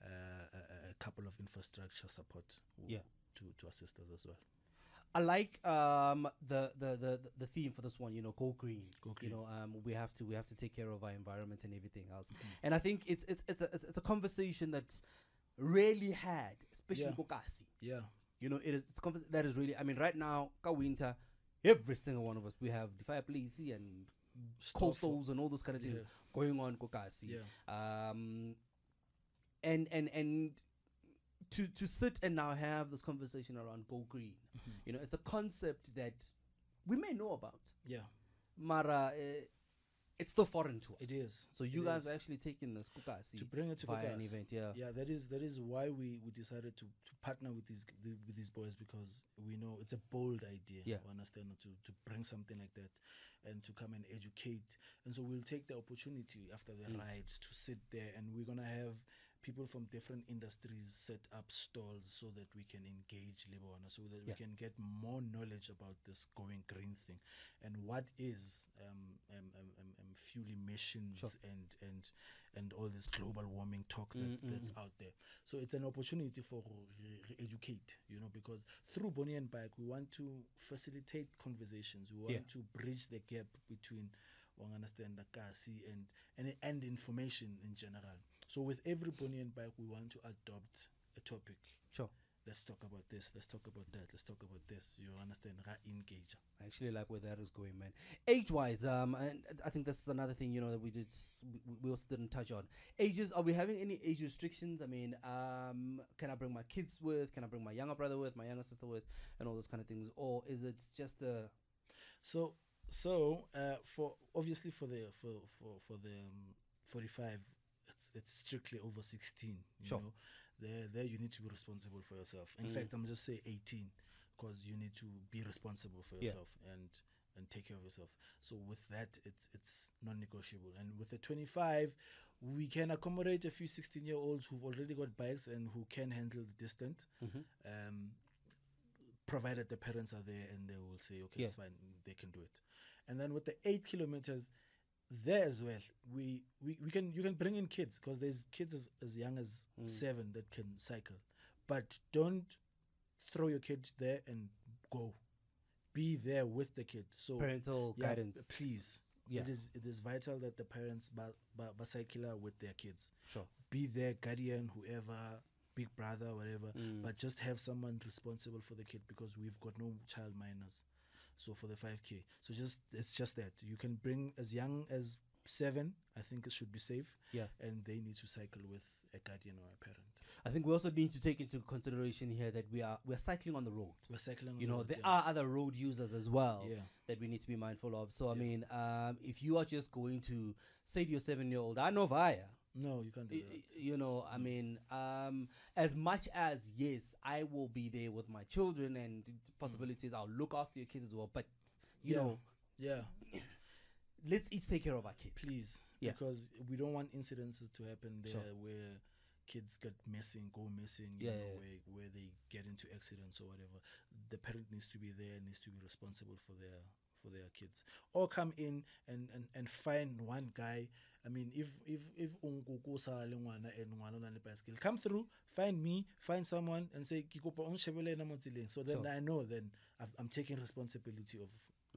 a couple of infrastructure support to assist us as well. I like the theme for this one. Go green. Go green. We have to take care of our environment and everything else. Mm-hmm. And I think it's a conversation that's rarely had, especially Kokasi. Yeah. It's that is really. I mean, right now, ka winter, every single one of us, we have the fire police and coastals and all those kind of things going on Kokasi. Yeah. And to sit and now have this conversation around Go Green, it's a concept that we may know about. Yeah. Mara, it's still foreign to us. It is. So you guys are actually taking this Kokasi to bring it to via an event. Yeah. Yeah, that is why we decided to partner with these boys, because we know it's a bold idea. Yeah. You understand, to bring something like that and to come and educate. And so we'll take the opportunity after the ride to sit there, and we're gonna have people from different industries set up stalls so that we can engage Lebona, so that we can get more knowledge about this going green thing and what is fuel emissions and all this global warming talk that's out there. So it's an opportunity for educate, because through Boni Bike we want to facilitate conversations. We want to bridge the gap between understand the Kasi and information in general. So with every Boni Bike, we want to adopt a topic. Sure. Let's talk about this. Let's talk about that. Let's talk about this. You understand? Engage. I actually like where that is going, man. Age-wise, and I think this is another thing, that we also didn't touch on. Ages, are we having any age restrictions? I mean, can I bring my kids with? Can I bring my younger brother with, my younger sister with, and all those kind of things? Or is it just a... So for obviously for the 45, it's strictly over 16. You know, there you need to be responsible for yourself. In fact, I'm just say 18, because you need to be responsible for yourself and take care of yourself. So with that, it's non-negotiable. And with the 25, we can accommodate a few 16-year-olds who've already got bikes and who can handle the distance. Provided the parents are there and they will say, okay, it's fine, they can do it. And then with the 8 kilometers, there as well, you can bring in kids, because there's kids as young as 7 that can cycle. But don't throw your kid there and go. Be there with the kid. So parental guidance, please. Yeah. It is vital that the parents bicycle with their kids. Sure. Be their guardian, whoever, big brother, whatever, but just have someone responsible for the kid, because we've got no child minors. So for the 5K, so it's just that you can bring as young as 7. I think it should be safe. Yeah, and they need to cycle with a guardian or a parent. I think we also need to take into consideration here that we're cycling on the road. We're cycling on the road. There yeah. are other road users as well Yeah. that we need to be mindful of. So I mean, if you are just going to say to your 7-year-old, I know via. No, you can't do that. You know, I mean, as much as, yes, I will be there with my children and possibilities, I'll look after your kids as well. But, you know, let's each take care of our kids. Please. Yeah. Because we don't want incidences to happen there where kids go missing, you know, where they get into accidents or whatever. The parent needs to be there, needs to be responsible for for their kids, or come in and find one guy. I mean, if ungugu sa le ngwana and ngwana o na le bicycle, come through, find me, find someone, and say "Ke kopa o nshebele na mo tseleng." So then I know then I'm taking responsibility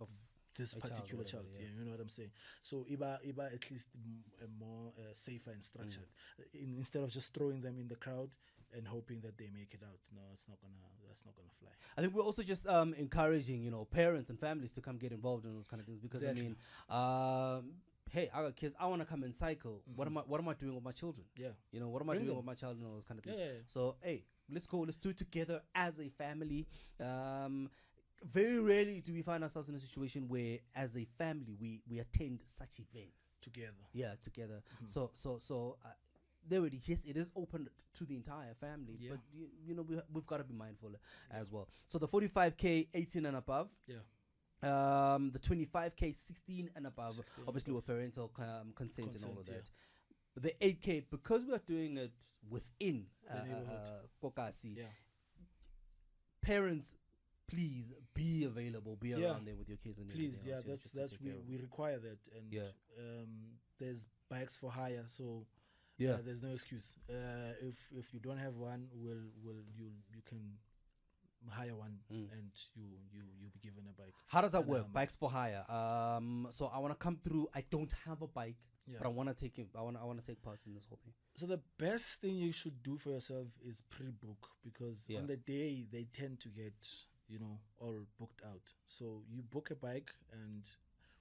of this particular child. Yeah, you know what I'm saying. So iba at least more safer and structured, instead of just throwing them in the crowd and hoping that they make it out. No, that's not gonna fly. I think we're also just encouraging, you know, parents and families to come get involved in those kind of things, because Exactly. I mean, hey, I got kids, I want to come and cycle. What am I doing with my children? Yeah. You know, what am I Bring doing them. with my child and all those kind of things? Yeah. So hey, let's do it together as a family. Very rarely do we find ourselves in a situation where as a family we attend such events Together. Yeah, together. So there it is. Yes, it is open to the entire family, Yeah. but you know, we've got to be mindful as well. So the 45k 18 and above, Yeah. the 25k 16 and above, 16 and obviously above. with parental consent and all of Consent, that. But the 8k, because we are doing it within The neighborhood. Kokasi, Yeah. parents, please be available, be Yeah. around there with your kids and Please, everything yeah, else, just to that's take we care of we require that, and Yeah. there's bikes for hire, so Yeah. there's no excuse. If you don't have one, you can hire one, and you'll be given a bike. How does that And, work? Bikes for hire. So I want to come through. I don't have a bike, Yeah. but I want to take it. I want to take part in this whole thing. So the best thing you should do for yourself is pre-book, because Yeah. on the day they tend to get, you know, all booked out. So you book a bike and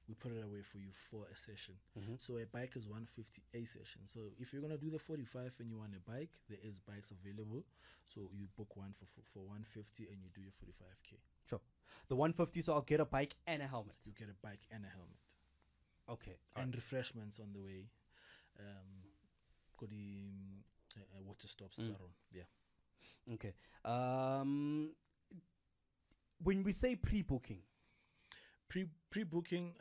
we put it away for you for a session. So a bike is 150 a session. So if you're gonna do the 45 and you want a bike, there is bikes available. So you book one for 150 and you do your 45k. Sure. The 150. So I'll get a bike and a helmet. You get a bike and a helmet. Okay. And refreshments on the way. Got the water stops. Yeah. Okay. When we say pre-booking, Pre-booking,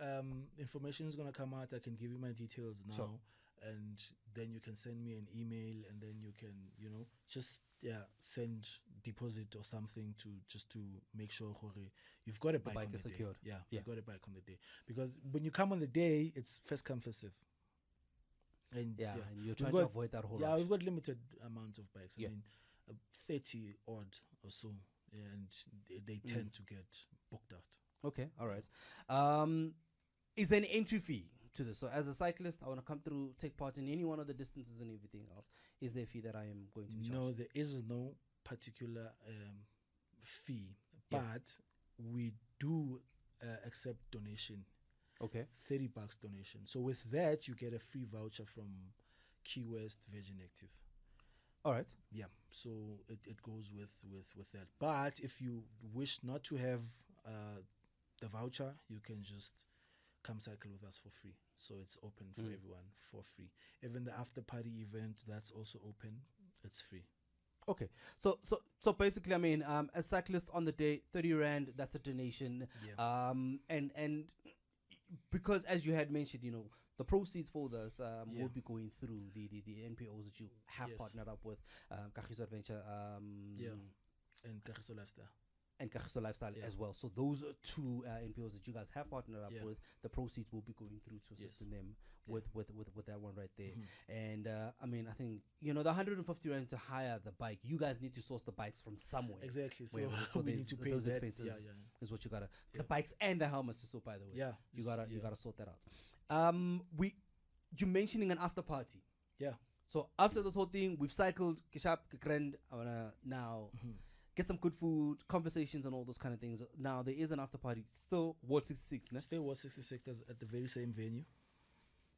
information is gonna come out. I can give you my details now. Sure. And then you can send me an email, and then you can, you know, just send deposit or something to make sure you've got a bike, bike on is the secured. day. Yeah, Yeah. you've got a bike on the day, because when you come on the day, it's first come first serve. And and you're we've trying got- to avoid that whole rush. we've got limited amount of bikes. Yeah. I mean, 30 odd or so, and they tend to get booked out. Okay, all right. Is there an entry fee to this? So as a cyclist, I want to come through, take part in any one of the distances and everything else. Is there a fee that I am going to be charged? No, there is no particular fee, Yeah. but we do accept donation, Okay. $30 donation. So with that, you get a free voucher from Key West Virgin Active. All right. Yeah, so it goes with that. But if you wish not to have the voucher, you can just come cycle with us for free. So it's open for everyone for free. Even the after party event, that's also open. It's free. Okay. So basically, I mean, a cyclist on the day, 30 rand, that's a donation. Yeah. And because as you had mentioned, you know, the proceeds for this Yeah. will be going through the NPOs that you have Yes. partnered up with, Kagiso Adventure, And Kagiso Lifestyle. and Kagiso Lifestyle Yeah. as well. So those are two NPOs that you guys have partnered up Yeah. with. The proceeds will be going through to Yes. assisting them Yeah. with that one right there. And I mean, I think, you know, the 150 rand to hire the bike, you guys need to source the bikes from somewhere. Exactly. So, So we need there's to pay those that. expenses Yeah. is what you gotta. Yeah. The bikes and the helmets, so by the way. Yeah. You It's- gotta sort that out. You mentioning an after party. Yeah. So after this whole thing, we've cycled Kishap, Kikrend. I wanna now get some good food, conversations, and all those kind of things. Now there is an after party. Still Ward 66. Ne? Stay was 66 at the very same venue.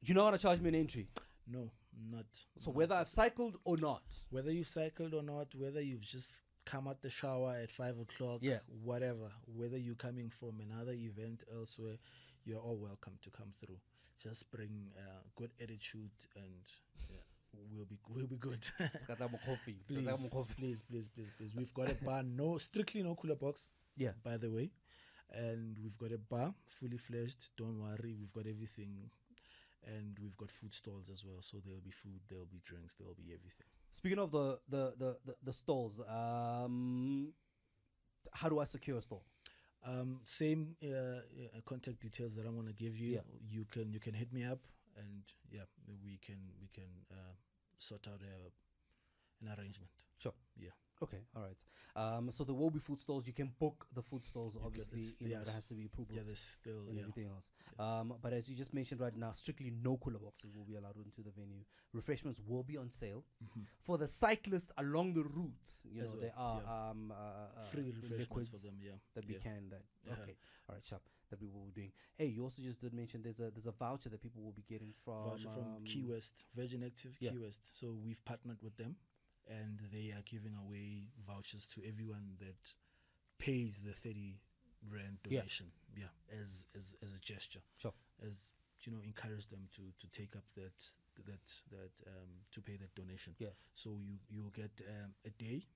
You're not gonna charge me an entry. No, not. So not whether at- I've cycled or not. whether you've cycled or not, whether you've just come out the shower at 5 o'clock, Yeah. whatever, whether you're coming from another event elsewhere, you're all welcome to come through. Just bring good attitude, and we'll be good. Skata mo coffee. Skata mo coffee. please. We've got a bar, strictly no cooler box, Yeah. by the way, and we've got a bar fully fledged. Don't worry, we've got everything, and we've got food stalls as well. So there'll be food, there'll be drinks, there'll be everything. Speaking of the stalls, how do I secure a stall? Same contact details that I'm gonna give you. Yeah. You can hit me up, and yeah, we can sort out an arrangement. Sure. Yeah. Okay, all right. So there will be food stalls. You can book the food stalls. You can- Obviously, it's- you know, yes. there has to be approval Yeah, there's still and yeah. everything else. But as you just mentioned right now, strictly no cooler boxes will be allowed into the venue. Refreshments will be on sale for the cyclists along the route. You As know, well, there are free refreshments liquids for them. Yeah. that we Yeah. can. That Yeah. okay, all right, sharp. That we will be doing. Hey, you also just did mention there's a voucher that people will be getting from Voucher from Key West, Virgin Active yeah. Key West. So we've partnered with them, and they are giving away vouchers to everyone that pays the 30 rand Yeah. donation. Yeah, as a gesture. Sure. As you know, encourage them to take up that to pay that donation. Yeah. So you'll get a day.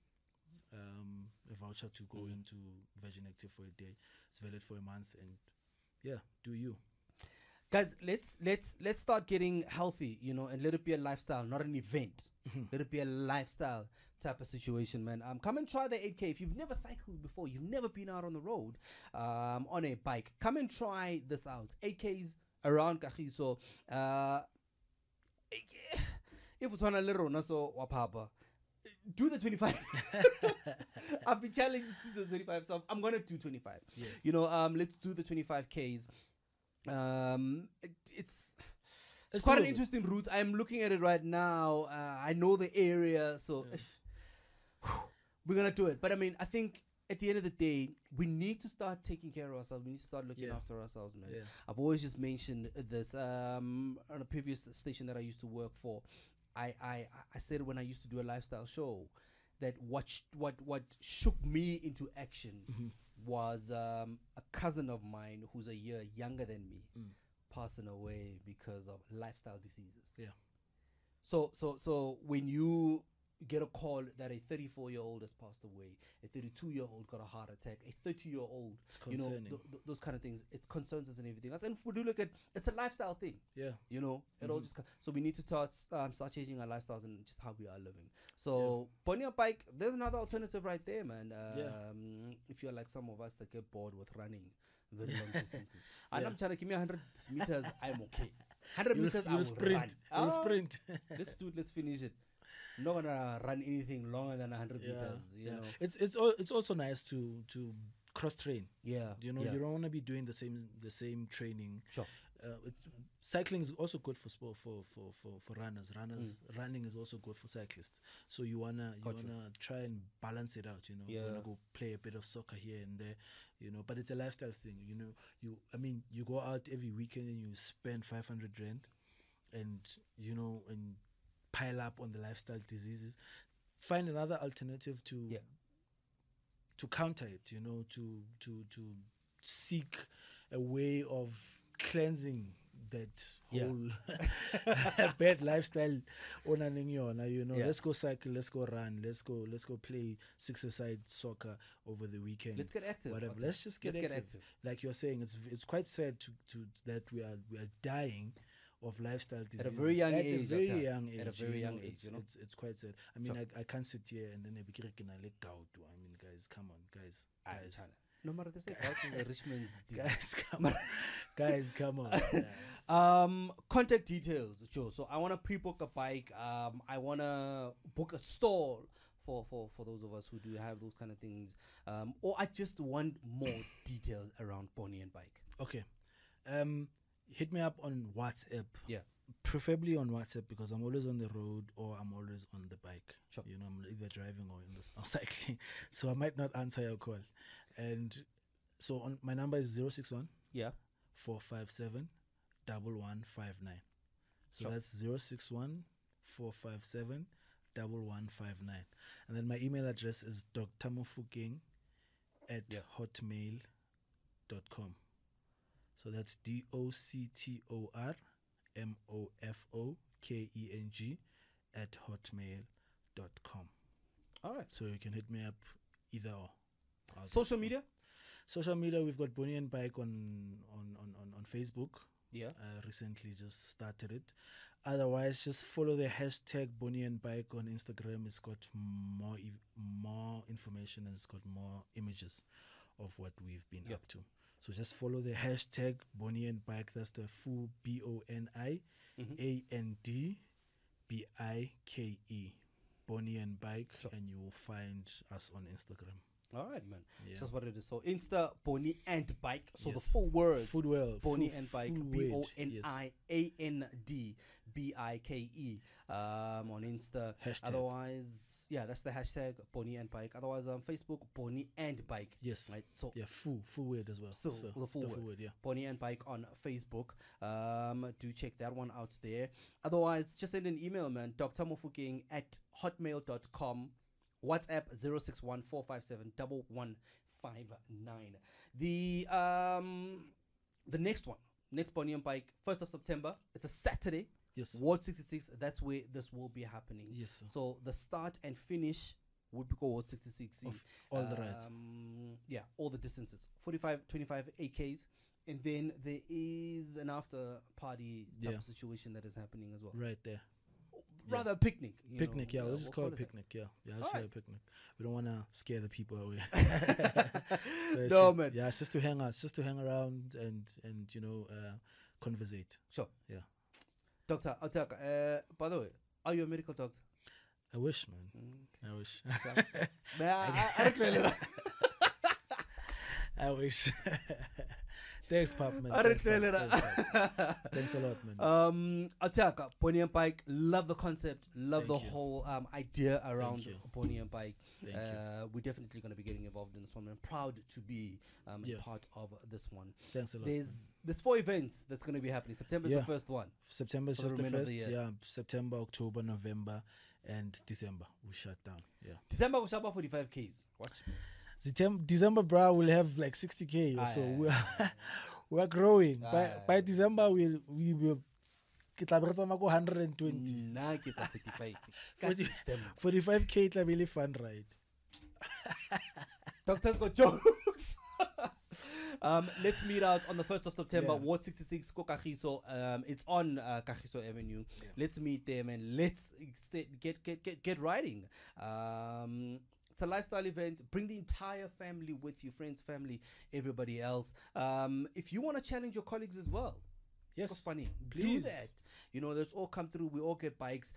A voucher to go into Virgin Active for a day. It's valid for a month, and yeah, do you? Guys, let's start getting healthy, you know, and let it be a lifestyle, not an event. Let it be a lifestyle type of situation, man. Come and try the 8K. If you've never cycled before, you've never been out on the road on a bike, come and try this out. 8Ks around Kagiso. If it's on a little, so wapapa. Do the 25. I've been challenged to do the 25, so I'm gonna do 25. Yeah. You know, let's do the 25Ks. It's quite an doable. interesting route. I'm looking at it right now. I know the area, so we're gonna do it. But I mean, I think at the end of the day, we need to start taking care of ourselves. We need to start looking Yeah. after ourselves, man. Yeah. I've always just mentioned this on a previous station that I used to work for. I said when I used to do a lifestyle show that what shook me into action was a cousin of mine who's a year younger than me passing away because of lifestyle diseases. Yeah. So when you get a call that a 34-year-old has passed away, a 32-year-old got a heart attack, a 30-year-old, It's you know, concerning. those kind of things, it concerns us and everything else. And if we do look at, it's a lifestyle thing. Yeah. You know, it all just so we need to start changing our lifestyles and just how we are living. So Boni Bike, there's another alternative right there, man. If you're like some of us that get bored with running very long distances, and I'm trying to give me 100 meters, I'm okay. 100 meters, I You'll will sprint. run. You'll sprint. Let's do it. Let's finish it. I'm not gonna run anything longer than 100 meters. You know. It's also nice to cross train. Yeah. You know, yeah. you don't want to be doing the same training. Sure. Cycling is also good for sport for runners. Running is also good for cyclists. So you wanna try and balance it out. You know, you wanna go play a bit of soccer here and there. You know, but it's a lifestyle thing. You know, you go out every weekend and you spend 500 rand, and you know, and pile up on the lifestyle diseases. Find another alternative to counter it. You know, to seek a way of cleansing that whole bad lifestyle you know. Let's go cycle, let's go run, let's go play six-a-side soccer over the weekend. Let's get active. Whatever. Let's just get active. Like you're saying, it's quite sad to that we are dying of lifestyle diseases at a very young age. At a very young age. At a very young age, you know? It's quite sad. I mean, I can't sit here and then I let go. I mean, guys, come on, guys. No matter this, the Richmond's guys, come on. Guys, come on. Contact details, Joe. So I want to pre-book a bike. I want to book a stall for those of us who do have those kind of things. Or I just want more details around Boni and Bike. Okay. Hit me up on WhatsApp. Yeah. Preferably on WhatsApp because I'm always on the road or I'm always on the bike. Sure. You know, I'm either driving or or cycling. So I might not answer your call. And so my number is 061 457 1159. So that's 061 457 1159. And then my email address is drmofokeng@hotmail.com. So that's DOCTORMOFOKENG@hotmail.com. All right. So you can hit me up either or. Social media? Social media, we've got Boni and Bike on Facebook. Yeah. Recently just started it. Otherwise, just follow the hashtag Boni and Bike on Instagram. It's got more information and it's got more images of what we've been up to. So just follow the hashtag Boni and Bike. That's the full BONIANDBIKE. Boni and Bike, and you will find us on Instagram. All right, man. Yeah. That's what it is. So Insta Boni and Bike. So the full word. Boni and Bike. BONIANDBIKE. On Insta. Hashtag. Otherwise, yeah, that's the hashtag Boni and Bike. Otherwise, on Facebook, Boni and Bike. Yes. Right. So yeah, full word as well. Still so the full word. Yeah. Boni and Bike on Facebook. Do check that one out there. Otherwise, just send an email, man. Dr. Mofuking at hotmail.com. WhatsApp 061-457-1159. The next one, next Boni and Bike, 1st of September. It's a Saturday. Yes. Ward 66. That's where this will be happening. Yes, sir. So the start and finish would be called 66. Of all the rides. Yeah, all the distances. 45, 25 AKs. And then there is an after party type of situation that is happening as well. Right there. Rather a picnic. Picnic, know, let's just call it picnic. Yeah, let's All say right. a picnic. We don't want to scare the people away. So it's No, just, man. Yeah, it's just to hang out, it's just to hang around and conversate. Sure. Yeah. Doctor, by the way, are you a medical doctor? I wish, man. I wish. I wish. Thanks, Pop, man. Thanks a lot, man. Ataka, Boni and Bike, love the concept, love Thank the you. whole idea around you. Boni and Bike. Thank you. We're definitely going to be getting involved in this one. I'm proud to be Yeah. part of this one. Thanks a lot. There's 4 events that's going to be happening. September is Yeah. the first one. September's for the just the remainder of first. the year. Yeah, September, October, November, and December we shut down. Yeah. December will shop 45Ks. Watch. December, bro, we'll have like 60K or so. We are growing. By December, we will get 120. Nah, get a 55. 45K, it's a really fun ride. Doctors got jokes. Let's meet out on the 1st of September, Yeah. Ward 66, Kagiso. It's on Kagiso Avenue. Yeah. Let's meet them and let's get riding. It's a lifestyle event. Bring the entire family with you, friends, family, everybody else. If you want to challenge your colleagues as well, Yes, funny, do please. that. Let's all come through. We all get bikes.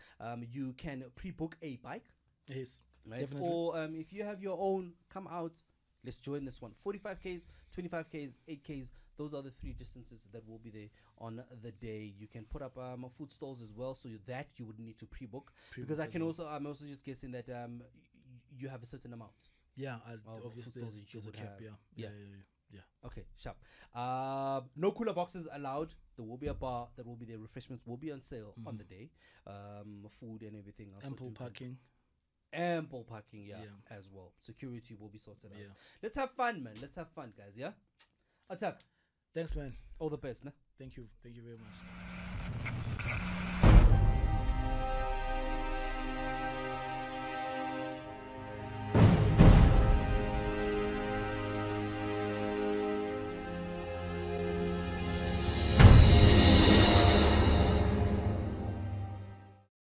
You can pre-book a bike. Yes, Right? definitely. Or if you have your own, come out. Let's join this one. 45Ks, 25Ks, 8Ks. Those are the 3 distances that will be there on the day. You can put up food stalls as well, so that you would need to pre-book. Because I'm also just guessing that you have a certain amount. Yeah, of obviously food stalls that you there's a would cap. have. Yeah. Okay, sharp. No cooler boxes allowed. There will be a bar that will be there. Refreshments will be on sale on the day. Food and everything else. Ample parking. Ample parking, as well. Security will be sorted out. Yeah. Let's have fun, man. Let's have fun, guys. Yeah. Attack. Thanks, man. All the best, nah? Thank you very much.